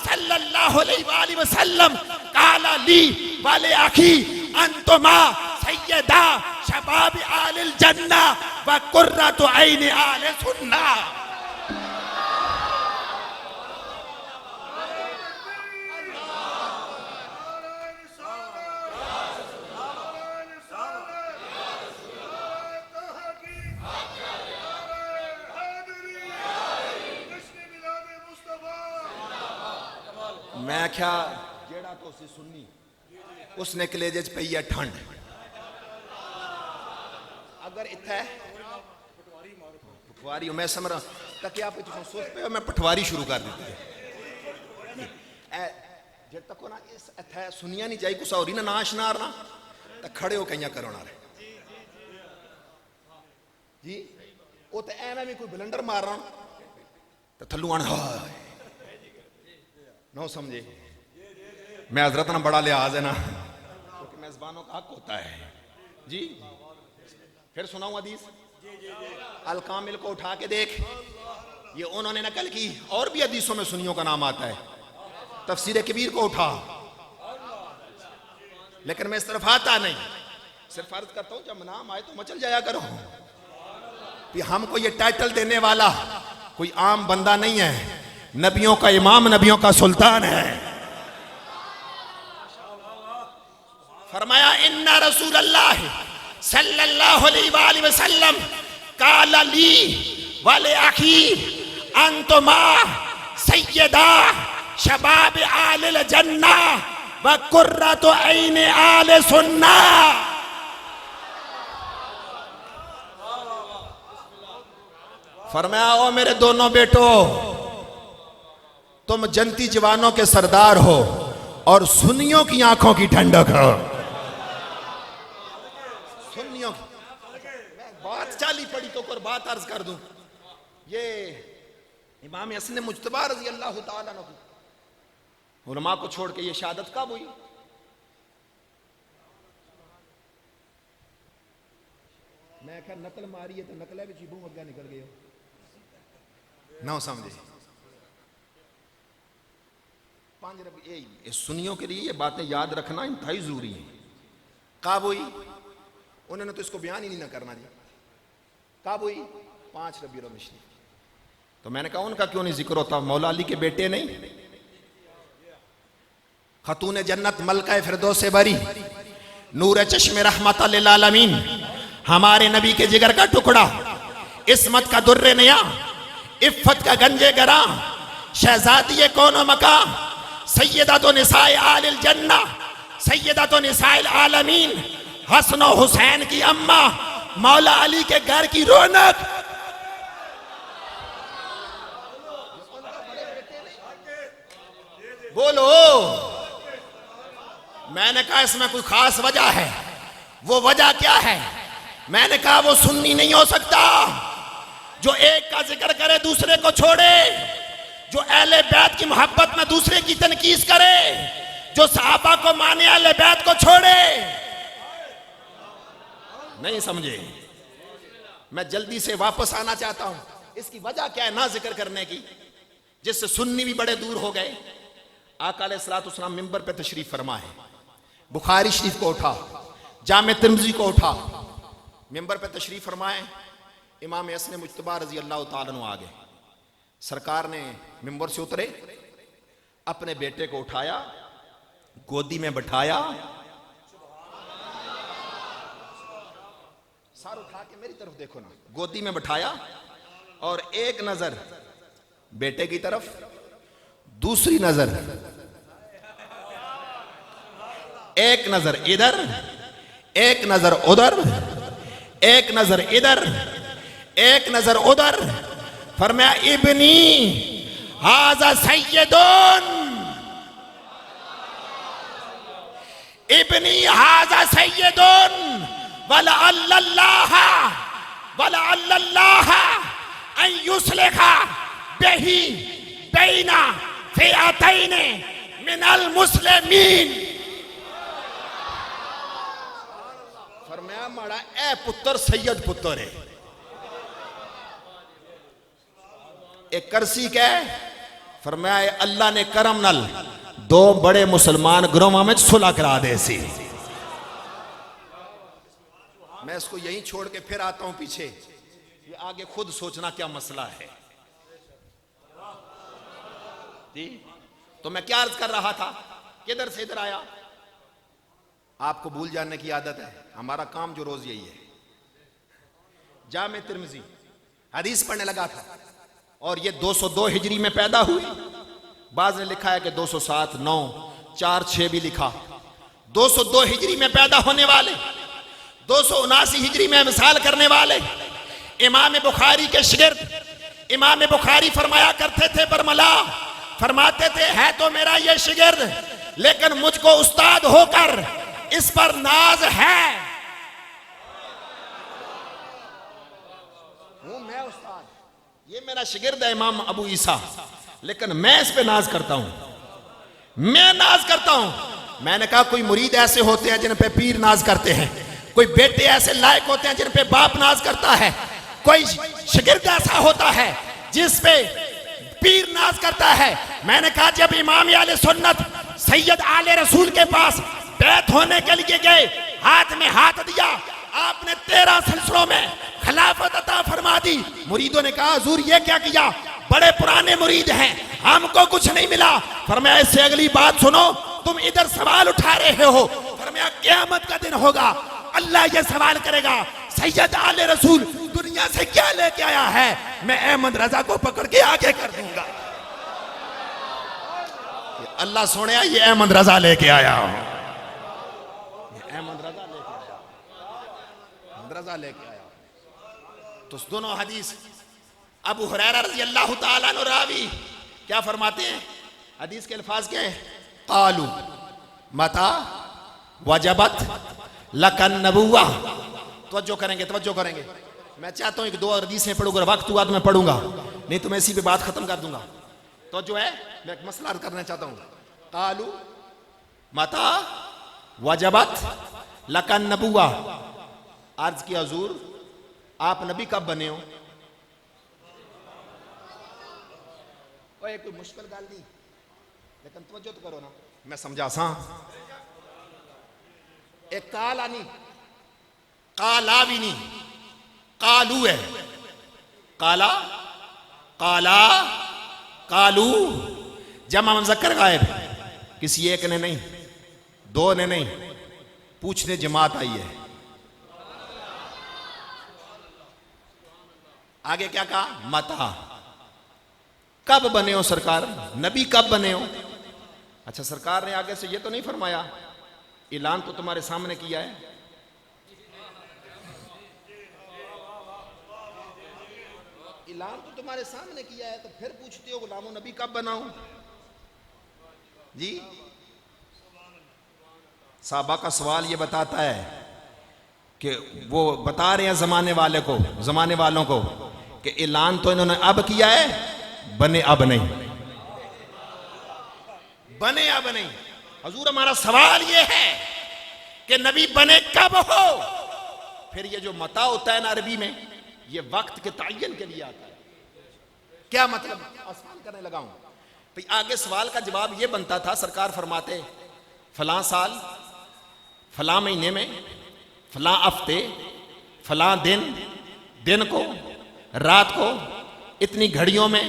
सल्लल्लाहु अलैहि वसल्लम काला ली वाले आखी अंतुमा सैयदा शबाब आलिल जन्ना व कुर्रतु ऐन आले सुन्ना। मैं क्या जेड़ा तो उसे सुन्नी, उसने कलेजे च पई है ठंड। अगर इत्थे पटवारी मैं समझ तक आप सोच पे मैं पटवारी शुरू कर दी जे तक ना इस इत्थे सुनिया नहीं चाहिए कुछ और ना नाशनार ना तो खड़े हो कई करो ना जी। वो तो एवं भी कोई ब्लंडर मारना तो थलू आना नो समझे। मैं हजरत ना बड़ा लिहाज है ना, क्योंकि मेजबानों का हक होता है जी। फिर सुनाऊं हदीस, अल कामिल को उठा के देख, ये उन्होंने नकल की। और भी हदीसों में सुनियों का नाम आता है। तफसीर कबीर को उठा, लेकिन मैं इस तरफ आता नहीं, सिर्फ अर्ज करता हूं जब नाम आए तो मचल जाया करो। कि हमको ये टाइटल देने वाला कोई आम बंदा नहीं है, नबियों का इमाम, नबियों का सुल्तान है। फरमाया इन्ना रसूल अल्लाह सल्लल्लाहु अलैहि वसल्लम काला ली वाले आखी अंतुमा सैयदा शबाब आलिल जन्ना व कुर्रतु ऐन आले सुन्ना। फरमाया ओ मेरे दोनों बेटो, तुम जनती जवानों के सरदार हो और सुन्नियों की आंखों की ठंडक हो। सुन्नियों की मैं बात चाली पड़ी तो कर बात अर्ज कर दूं। ये इमाम हसन मुज्तबा रज़ी अल्लाह ताला अन्हु उलमा को छोड़ के ये शहादत कब हुई? मैं क्या नकल मारी है तो नकल भी चीबू अग्गा निकल गए ना समझे। पांच रबी सुनियों के लिए ये बातें याद रखना इंतहाई जरूरी है। कब हुई? उन्होंने तो इसको बयान ही नहीं ना करना जी। कब हुई? 5 रबी अव्वल शरीफ। तो मैंने कहा उनका क्यों नहीं जिक्र होता? मौला अली के बेटे नहीं, खतून जन्नत मलका फिरदौस से बरी, नूर चश्मे रहमत लिल आलमीन, हमारे नबी के जिगर का टुकड़ा, इस्मत का दुर्रे नया, इफ्फत का गंजे गरा, शहजादी कौन मका, सैयदा तो निसाए आलिल जन्ना, सैयदा तो निसाइल आलमीन, हसन और हुसैन की अम्मा, मौला अली के घर की रौनक। बोलो। मैंने कहा इसमें कोई खास वजह है। वो वजह क्या है? मैंने कहा वो सुन्नी नहीं हो सकता जो एक का जिक्र करे दूसरे को छोड़े, जो अहले बैत की मोहब्बत में दूसरे की तनकीस करे, जो सहाबा को माने अहले बैत को छोड़े। नहीं समझे? मैं जल्दी से वापस आना चाहता हूं। इसकी वजह क्या है ना जिक्र करने की, जिससे सुन्नी भी बड़े दूर हो गए। आका अलैहिस्सलाम मिंबर पे तशरीफ फरमा है, बुखारी शरीफ को उठा, जामे तिर्मिज़ी को उठा, मिंबर पे तशरीफ फरमाए। इमाम हसन मुज्तबा रज़ी अल्लाह ताला अन्हु आ गए। सरकार ने मिंबर से उतरे, अपने बेटे को उठाया, गोदी में बैठाया, सार उठा के मेरी तरफ देखो ना, गोदी में बैठाया और एक नजर बेटे की तरफ, दूसरी नजर, एक नजर इधर, एक नजर उधर, एक नजर इधर, एक नजर उधर। फरमाया इब्नी हाजा सैयदुन, इब्नी हाजा सैयदुन वला अल्लाह अन युस्लिहा बिही बैना फिअतैन मिनल मुस्लिमीन। फरमाया माड़ा ए पुत्र सैयद पुत्र है। एक करसी के फरमाया अल्लाह ने करम नल दो बड़े मुसलमान ग्रोह में सुलह करा दे सी। मैं इसको यहीं छोड़ के फिर आता हूं पीछे, ये आगे खुद सोचना क्या मसला है। तो मैं क्या अर्ज कर रहा था, किधर से इधर आया। आपको भूल जाने की आदत है, हमारा काम जो रोज यही है। जामे तिर्मिज़ी हदीस पढ़ने लगा था और ये 202 हिजरी में पैदा हुई। बाज ने लिखा है कि 207, 9, 4, 6 भी लिखा। 202 हिजरी में पैदा होने वाले, 279 हिजरी में मिसाल करने वाले इमाम बुखारी के शिगिर्द इमाम बुखारी फरमाया करते थे, बरमला फरमाते थे, है तो मेरा ये शिगिर्द लेकिन मुझको उस्ताद होकर इस पर नाज है। हूं मैं उस्ताद, ये मेरा शिगिर्द है इमाम अबू ईसा, लेकिन मैं इस पे नाज करता हूं, मैं नाज करता हूं। मैंने कहा कोई मुरीद ऐसे होते हैं जिन पे पीर नाज करते हैं, कोई बेटे ऐसे लायक होते हैं जिन पे बाप नाज करता है, कोई शिगिर्द ऐसा होता है जिस पे पीर नाज करता है। मैंने कहा जब इमाम आले सुन्नत सैयद आले रसूल के पास बैत होने के लिए गए, हाथ में हाथ दिया, आपने 13 सिलसिलों में खिलाफत अता फरमा दी। मुरीदों ने कहा हुजूर ये क्या किया, बड़े पुराने मुरीद हैं, हमको कुछ नहीं मिला। फरमाया इससे अगली बात सुनो, तुम इधर सवाल उठा रहे हो। फरमाया क़यामत का दिन होगा, अल्लाह ये सवाल करेगा सैयद आले रसूल दुनिया से क्या लेके आया है, मैं अहमद रजा को पकड़ के आगे कर दूंगा। अल्लाह सोने ये अहमद रजा लेके आया, अहमद रजा लेके आया, अहमद रजा लेके आया। तो दोनों हदीस अबू हुरैरा रज़ी अल्लाह ताला अन्हु रावी क्या फरमाते हैं, हदीस के अल्फाज क्या है, कालू मता वजबत लकन नबुव्वा। तवज्जो करेंगे, तवज्जो करेंगे। मैं चाहता हूं कि 2 हदीसें पढ़ूंगा, वक्त हुआ तो मैं पढ़ूंगा। नहीं तो मैं इसी पे बात खत्म कर दूंगा। तो जो है मैं एक मसला अर्ज करना चाहता हूं। कालू मता वजबत लकन नबुआ, अर्ज किया हुजूर आप नबी कब बने हो? ओए कोई मुश्किल गल नहीं, लेकिन तवज्जो तो करो ना, मैं समझा सा। एक काला नहीं, काला भी नहीं, कालू है। काला, काला, कालू, जमा मुज़क्कर गायब, किसी एक ने नहीं, दो ने नहीं, पूछने जमात आई है। आगे क्या कहा? मता, कब बने हो सरकार, नबी कब बने हो? अच्छा, सरकार ने आगे से ये तो नहीं फरमाया ऐलान तो तुम्हारे सामने किया है, ऐलान तो तुम्हारे सामने किया है, तो फिर पूछते हो गुलामों नबी कब बनाऊं? जी, साहबा का सवाल ये बताता है कि वो बता रहे हैं जमाने वाले को, जमाने वालों को कि ऐलान तो इन्होंने अब किया है, बने अब नहीं, बने अब नहीं। हुजूर हमारा सवाल ये है कि नबी बने कब हो? फिर ये जो मता होता है ना अरबी में, ये वक्त के तयन के लिए आता है। क्या मतलब? आसान करने लगा हूं भाई। आगे सवाल का जवाब ये बनता था, सरकार फरमाते फलां साल फलां महीने में फलां हफ्ते फलां दिन को रात को इतनी घड़ियों में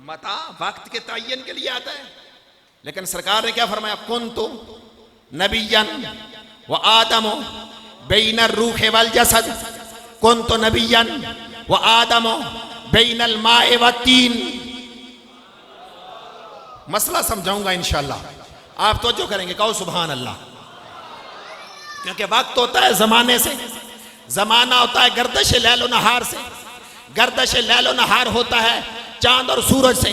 मता वक्त के तयन के लिए आता है। लेकिन सरकार ने क्या फरमाया? कुन्तु नबिय्यन व आदम बैनर रूह वल जसद, कुन्तु नबिय्यन व आदम बैनल माए व तीन। मसला समझाऊंगा इंशाअल्लाह, आप तवज्जो करेंगे, कहो सुभान अल्लाह। क्योंकि वक्त होता है जमाने से, जमाना होता है गर्दश लैलो नहार से, गर्दश लैलो नहार होता है चांद और सूरज से,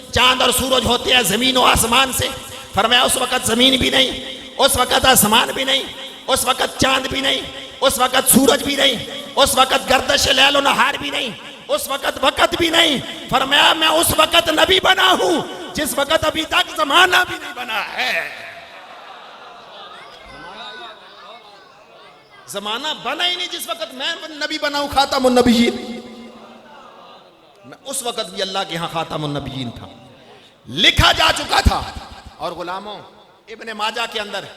चांद और सूरज होते हैं जमीन और आसमान से। फरमाया उस वक्त जमीन भी नहीं, उस वक्त आसमान भी नहीं, उस वक्त चांद भी नहीं, उस वक्त सूरज भी नहीं, उस वक्त गर्दश लैलो नहार भी नहीं, उस वक्त भी नहीं। फरमाया मैं उस वक्त नबी बना हूं जिस वक्त अभी तक जमाना भी नहीं बना है। जमाना बना ही नहीं जिस वक्त मैं नबी बना हूं, खातमुन नबिय्यीन। मैं उस वक्त भी अल्लाह के यहां खातमुन नबिय्यीन था, लिखा जा चुका था। और गुलामों, इब्ने माजा के अंदर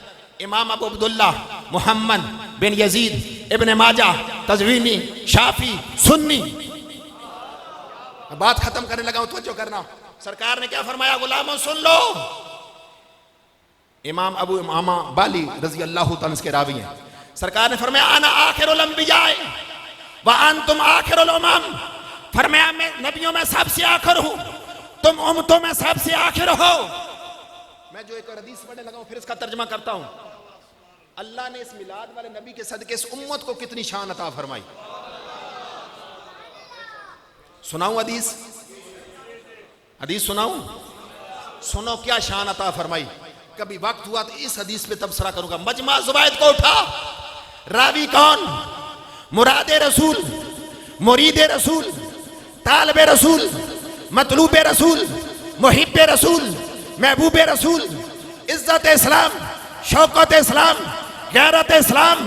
इमाम अबू अब्दुल्ला मुहम्मद बिन यजीद इब्ने माजा तज़वीनी शाफी सुन्नी, बात खत्म करने लगा हूं, तवज्जो करना। सरकार ने क्या फरमाया? गुलामों सुन लो, इमाम अबू इमामा बाली रजी अल्लाह तआला के रावी हैं। सरकार ने फरमाया अना आखिरुल अंबिया व अंतुम आखिरुल उमम। फरमाया मैं नबियों में सबसे आखिर हूं, तुम उम्मतों में सबसे आखिर हो। मैं जो एक हदीस पढ़ने लगा हूं, फिर इसका तर्जुमा करता हूं। अल्लाह ने इस मिलाद वाले नबी के सदके इस उम्मत को कितनी शान अता फरमाई। सुनाऊं हदीस? हदीस सुनाऊं? सुनो क्या शान अता फरमाई। कभी वक्त हुआ तो इस हदीस पे तबसरा करूंगा। मजमा ज़ुबैद को उठा, रावी कौन? मुरादे रसूल, मुरीदे रसूल, तालिबे रसूल, मतलूबे रसूल, मुहिब्बे रसूल, महबूबे रसूल, इज्जत इस्लाम, शौकत इस्लाम, गैरत इस्लाम,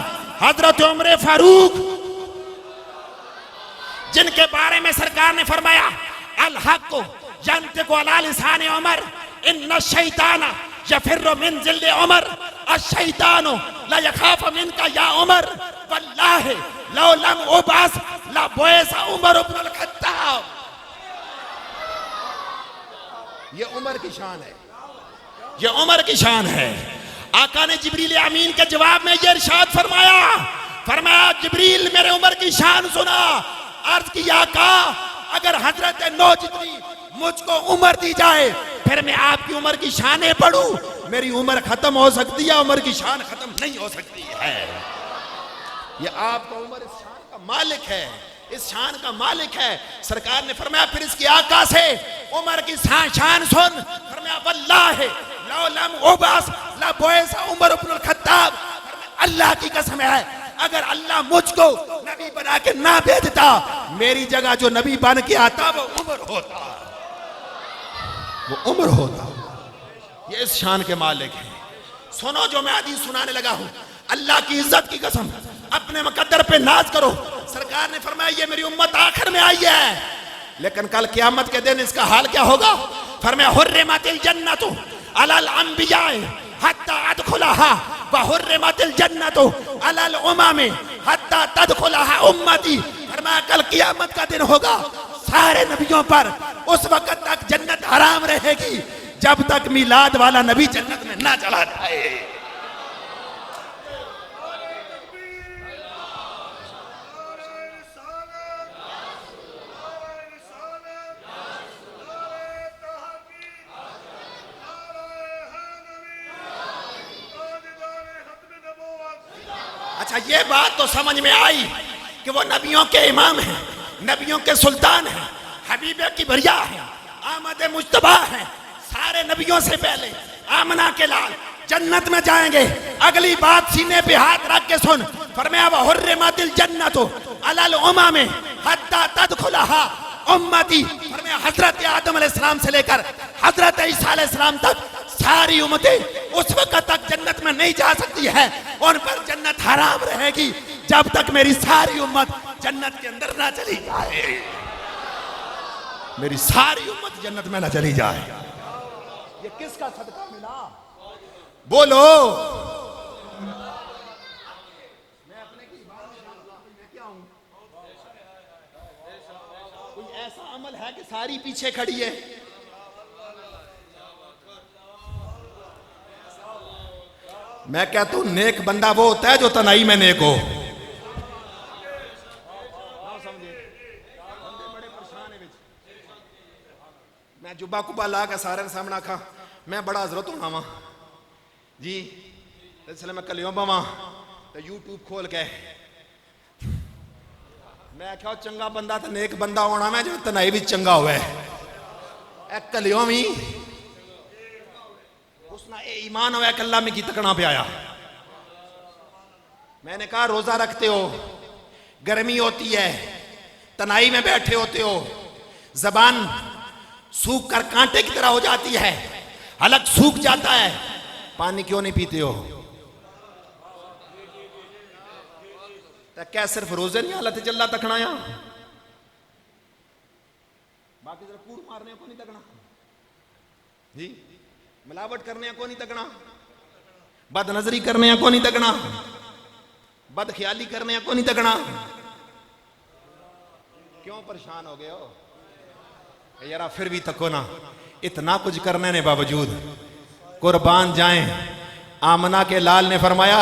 हजरत उमर फारूक, जिनके बारे में सरकार ने फरमाया अल हक यंतिकु अला लिसान उमर इन्न शैताना यफिर्रु मिन जिल्द उमर अश-शैतानु ला यखाफ मिनका या उमर वल्लाहि लौ लम उबास ला बुइसा उमर इब्न अल-खत्ताब। ये उमर की शान है, ये उमर की शान है। आका ने जिब्रील अमीन के जवाब में ये इरशाद फरमाया, फरमाया जिब्रील मेरे उमर की शान सुना। अर्ज किया आका अगर हजरत नौ जितनी मुझको उम्र दी जाए फिर मैं आपकी उम्र की शानें पढ़ूं, मेरी उम्र खत्म हो सकती है, उम्र की शान खत्म नहीं हो सकती है। ये आपका उम्र इस शान का मालिक है, इस शान का मालिक है। सरकार ने फरमाया फिर इसकी आका से उम्र की शान सुन। फरमाया वल्लाहि लौ लम उबास ला बुइसा उमर इब्न अल-खत्ताब। अल्लाह की कसम है अगर अल्लाह मुझको नबी बना के ना भेजता, मेरी जगह जो नबी बन के आता वो उमर होता, वो उमर होता। ये इस शान के मालिक है। सुनो जो मैं हदीस सुनाने लगा हूं, अल्लाह की इज्जत की कसम, अपने मुकद्दर पे नाज करो। सरकार ने फरमाया ये मेरी उम्मत आखिर में आई है, लेकिन कल क़यामत के दिन इसका हाल क्या होगा? फरमाया हुर्रिमतिल जन्नतु अलल अंबिया हत्ता अदखुलहा व हुर्रिमतिल जन्नतु अलल उममी हत्ता तदखुलहा उम्मती। फरमाया कल क़यामत का दिन होगा, सारे नबियों पर उस वक्त तक जन्नत हराम रहेगी जब तक मिलाद वाला नबी जन्नत में ना चला जाए। अच्छा ये बात तो समझ में आई कि वो नबियों के इमाम हैं, नबियों के सुल्तान हैं, हबीबे की भरिया है, आमद मुज्तबा है, सारे नबियों से पहले आमना के लाल जन्नत में जाएंगे। अगली बात सीने पे हाथ रख के सुन। फरमाया व हुर्रिमतिल जन्नतु अलल उममी हत्ता तदखुलहा उम्मती। फरमाया हजरत आदम अलैहिस्सलाम से लेकर हजरत ईसा अलैहिस्सलाम तक सारी उम्मतें उस वक्त तक जन्नत में नहीं जा सकती है, उन पर जन्नत हराम रहेगी जब तक मेरी सारी उम्मत जन्नत के अंदर ना चली जाए, मेरी सारी उम्मत जन्नत में ना चली जाए। ये किसका सदका मिला? बोलो। मैं अपने की बात में क्या हूं? कोई ऐसा अमल है कि सारी पीछे खड़ी है? मैं कहता हूं नेक बंदा वो होता है जो तनाई में नेक हो। मैं जुब्बा कुब्बा ला के सारे सामने आखा मैं बड़ा हजरत होना वा जी, इसलिए मैं कलियों बवा तो यूट्यूब खोल के मैं क्या चंगा बंदा तो नेक बंदा होना मैं जो तनाई भी चंगा हुआ है कलियों भी उसना ये ईमान हुआ कि अल्लाह में की तकना पे आया। मैंने कहा रोजा रखते हो, गर्मी होती है, तनाई में बैठे होते हो, जबान सूख कर कांटे की तरह हो जाती है, हलक सूख जाता है, पानी क्यों नहीं पीते हो? तो क्या सिर्फ रोजे नहीं हालत चल्ला तकना या बाकी जरा कूड़ मारने को नहीं तकना जी, मिलावट करने को नहीं तकना, बदनजरी करने को नहीं तकना, बदख्याली करने को नहीं तकना। क्यों परेशान हो गए हो यारा? फिर भी तको ना, इतना कुछ करने के बावजूद कुर्बान जाएं। आमना के लाल ने फरमाया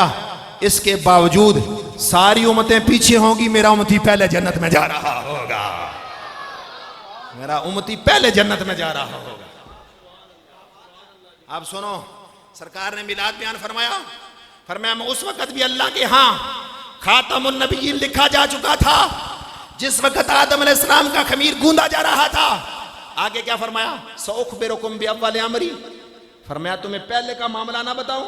इसके बावजूद सारी उम्मतें पीछे होंगी, मेरा उम्मती पहले जन्नत में जा रहा होगा, मेरा उम्मती पहले जन्नत में जा रहा होगा। अब सुनो, सरकार ने मिलाद बयान फरमाया, फरमाया उस वक्त भी अल्लाह के यहाँ खातमुन नबीयीन लिखा जा चुका था जिस वक्त आदम अलैहिस्सलाम का खमीर गूंदा जा रहा था। आगे क्या फरमाया? सौखबिरुकुम बिअव्वल अमरी। फरमाया तुम्हें पहले का मामला ना बताऊं?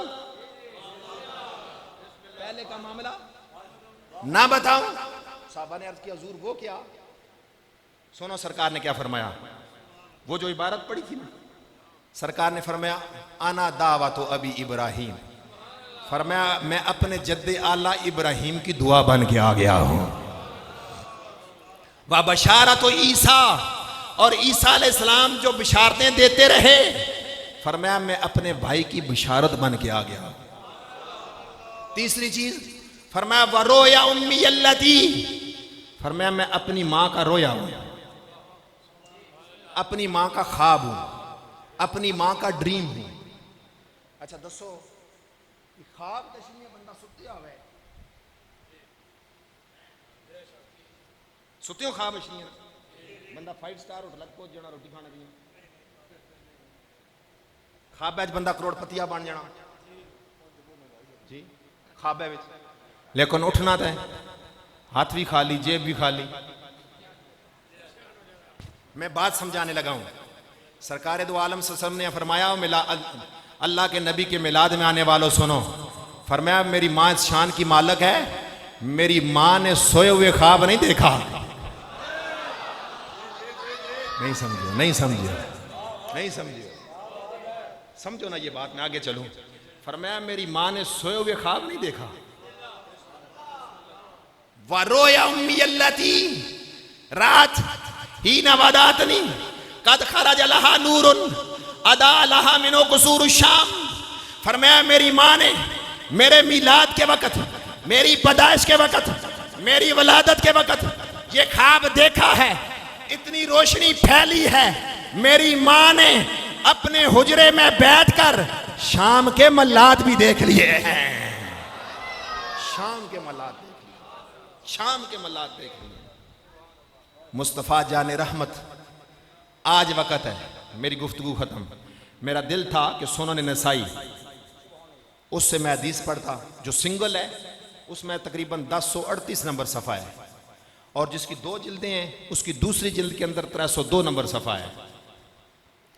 पहले का मामला ना बताऊं? साहबा ने अर्ज किया हुजूर वो क्या? सुनो सरकार ने क्या फरमाया, वो जो इबारत पड़ी थी ना, सरकार ने फरमाया आना दावतो अबी इब्राहिम। फरमाया मैं अपने जद्दे आला इब्राहिम की दुआ बन के आ गया हूं। व बशारत ईसा, और ईसा अलैहिस्सलाम जो बिशारतें देते रहे, फरमाया मैं अपने भाई की बिशारत बन के आ गया। तीसरी चीज फरमाया व रोया उम्मी अल्लती। फरमाया मैं अपनी मां का रोया हूं, अपनी मां का ख्वाब हूं, अपनी मां का ड्रीम हूं। अच्छा दसो ख्वाब दशनी बंदा सुत्या हुआ है, सुत्यो ख्वाब दशनी बंदा 5 स्टार होटल पहुंच जाना, रोटी खाने की ख्वाब बंदा करोड़पतिया बन जाना जी ख्वाब, लेकिन उठना तो है, हाथ भी खाली जेब भी खाली। मैं बात समझाने लगा हूं। सरकार दो आलम सल्लल्लाहु अलैहि वसल्लम ने फरमाया मिला अल्लाह के नबी के मिलाद में आने वालों सुनो, फरमाया मेरी माँ इस शान की मालक है मेरी मां ने सोए हुए ख्वाब नहीं देखा। नहीं समझे, नहीं समझे, नहीं समझे, समझो ना ये बात, मैं आगे चलूं। फरमाया मेरी मां ने सोए हुए ख्वाब नहीं देखा। वरोया उम्मी अल्लती रात ही नवादातनी कद खरज लहा नूरुन अदा लहा मिनो कुसूर शाम। फरमाया मेरी मां ने मेरे मिलाद के वक़्त, मेरी पैदाइश के वक़्त, मेरी वलादत के वक़्त ये ख्वाब देखा है। इतनी रोशनी फैली है, मेरी मां ने अपने हुजरे में बैठकर शाम के मल्लात भी देख लिए हैं। शाम के मल्लात देख लिए, शाम के मल्लात देख लिए। मुस्तफ़ा जाने रहमत, आज वक़्त है, मेरी गुफ्तगू ख़त्म। मेरा दिल था कि सुनन नसाई उससे मैं हदीस पढ़ता, जो सिंगल है उसमें तकरीबन 1038 नंबर सफ़ा है, और जिसकी 2 जिल्दें हैं उसकी दूसरी जिल्द के अंदर 302 नंबर सफ़ा है।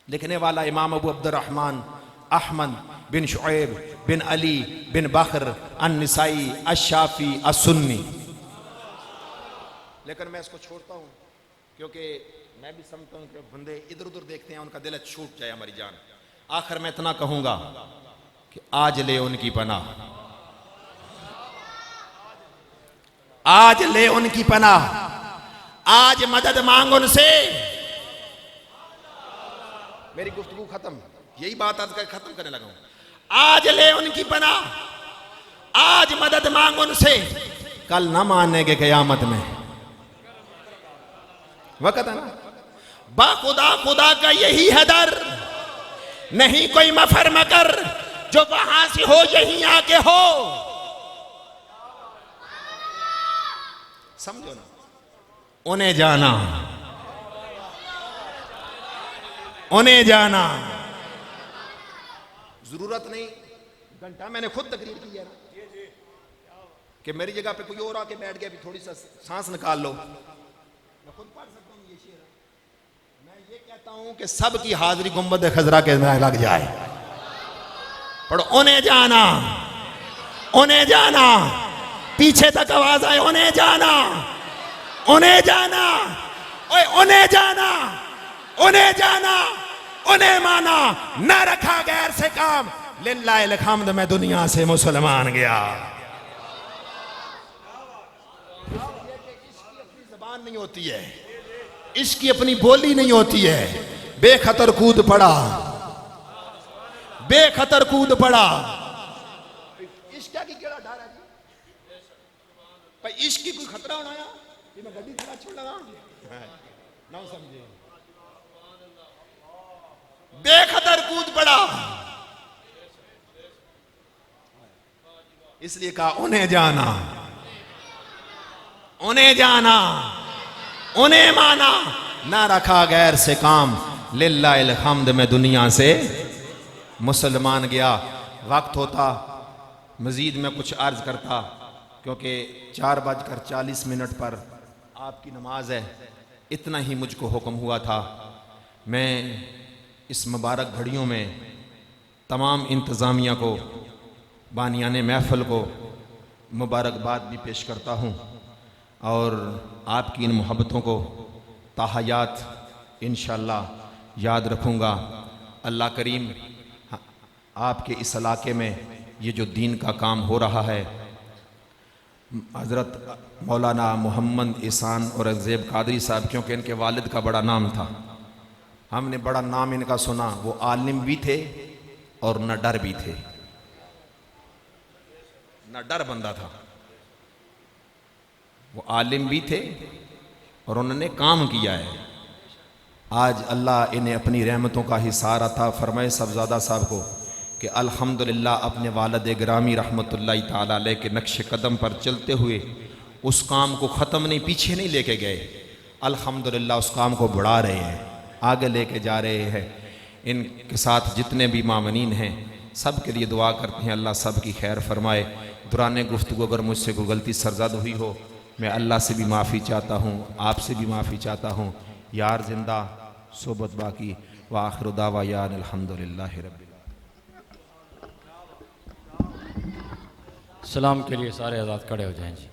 लिखने वाला इमाम अबू अब्दुर्रहमान अहमद बिन शुएब बिन अली बिन बकर अन-निसाई अश-शाफी अस-सुन्नी। लेकिन मैं इसको छोड़ता हूँ क्योंकि मैं भी समझता हूँ कि बंदे इधर उधर देखते हैं, उनका दिल छूट जाए हमारी जान। आखिर में इतना कहूँगा कि आज ले उनकी पनाह, आज ले उनकी पनाह, आज मदद मांग उनसे। मेरी गुफ्तगू खत्म, यही बात आज खत्म करने लगा हूं। आज ले उनकी पनाह, आज मदद मांग उनसे, कल ना मानेंगे क़यामत में। वक़्त है ना, बाखुदा खुदा का यही है दर, नहीं कोई मफर मकर, जो वहां से हो यहीं आके हो। समझो ना, उन्हें जाना, उन्हें जाना। जरूरत नहीं, घंटा मैंने खुद तकरीर की है ना कि मेरी जगह पे कोई और आके बैठ गया, भी थोड़ी सा सांस निकाल लो, मैं खुद पढ़ सकता हूँ ये शेर। मैं ये कहता हूँ कि सबकी हाजिरी गुंबद खजरा के में लग जाए। पढ़ो, उन्हें जाना, उन्हें जाना, पीछे तक आवाज आए, उन्हें जाना, उन्हें जाना, ओए उन्हें जाना, उन्हें जाना, उन्हें माना, न रखा गैर से काम, लिल्लाहिल हम्द मैं दुनिया से मुसलमान गया। अपनी जबान नहीं होती है, इसकी अपनी बोली नहीं होती है। बेखतर कूद पड़ा, बेखतर कूद पड़ा। इश्क की केड़ा डर है जी भाई, इश्क की कोई खतरा होना है कि मैं गड्डी थोड़ा छोड़ लगा ना, समझे। बेखतर कूद पड़ा, इसलिए कहा उन्हें जाना, उन्हें जाना, उन्हें माना, ना रखा गैर से काम, लिल्लाहिल हम्द मैं दुनिया से मुसलमान गया। वक्त होता मजीद में कुछ अर्ज करता, क्योंकि 4:40 पर आपकी नमाज है। इतना ही मुझको हुक्म हुआ था। मैं इस मुबारक घड़ियों में तमाम इंतज़ामिया को, बानियाने महफ़िल को मुबारकबाद भी पेश करता हूँ, और आपकी इन मोहब्बतों को ताहयात इंशाअल्लाह याद रखूँगा। अल्लाह करीम आपके इस इलाके में ये जो दीन का काम हो रहा है, हज़रत मौलाना मोहम्मद एहसान औरंगज़ेब कादरी साहब, क्योंकि इनके वालिद का बड़ा नाम था, हमने बड़ा नाम इनका सुना। वो आलिम भी थे और न डर भी थे, न डर बंदा था। वो आलिम भी थे और उन्होंने काम किया है। आज अल्लाह इन्हें अपनी रहमतों का हिसार अता फरमाए साहबजादा साहब को कि अल्हम्दुलिल्लाह अपने वालिद गिरामी रहमतुल्लाहि ताला अलैह के नक्श कदम पर चलते हुए उस काम को ख़त्म नहीं, पीछे नहीं लेके गए। अल्हम्दुलिल्लाह उस काम को बढ़ा रहे हैं, आगे लेके जा रहे हैं। इनके साथ जितने भी मामनीन हैं सब के लिए दुआ करते हैं, अल्लाह सब की खैर फरमाए। दुराने गुफ्तगू अगर मुझसे कोई गलती सरज़द हुई हो, मैं अल्लाह से भी माफ़ी चाहता हूँ, आपसे भी माफ़ी चाहता हूँ। यार जिंदा सोबत बाकी, व आखिर दावा यान अल्हम्दुलिल्लाहि रब्बिल। सलाम के लिए सारे आज़ाद खड़े हो जाएं जी।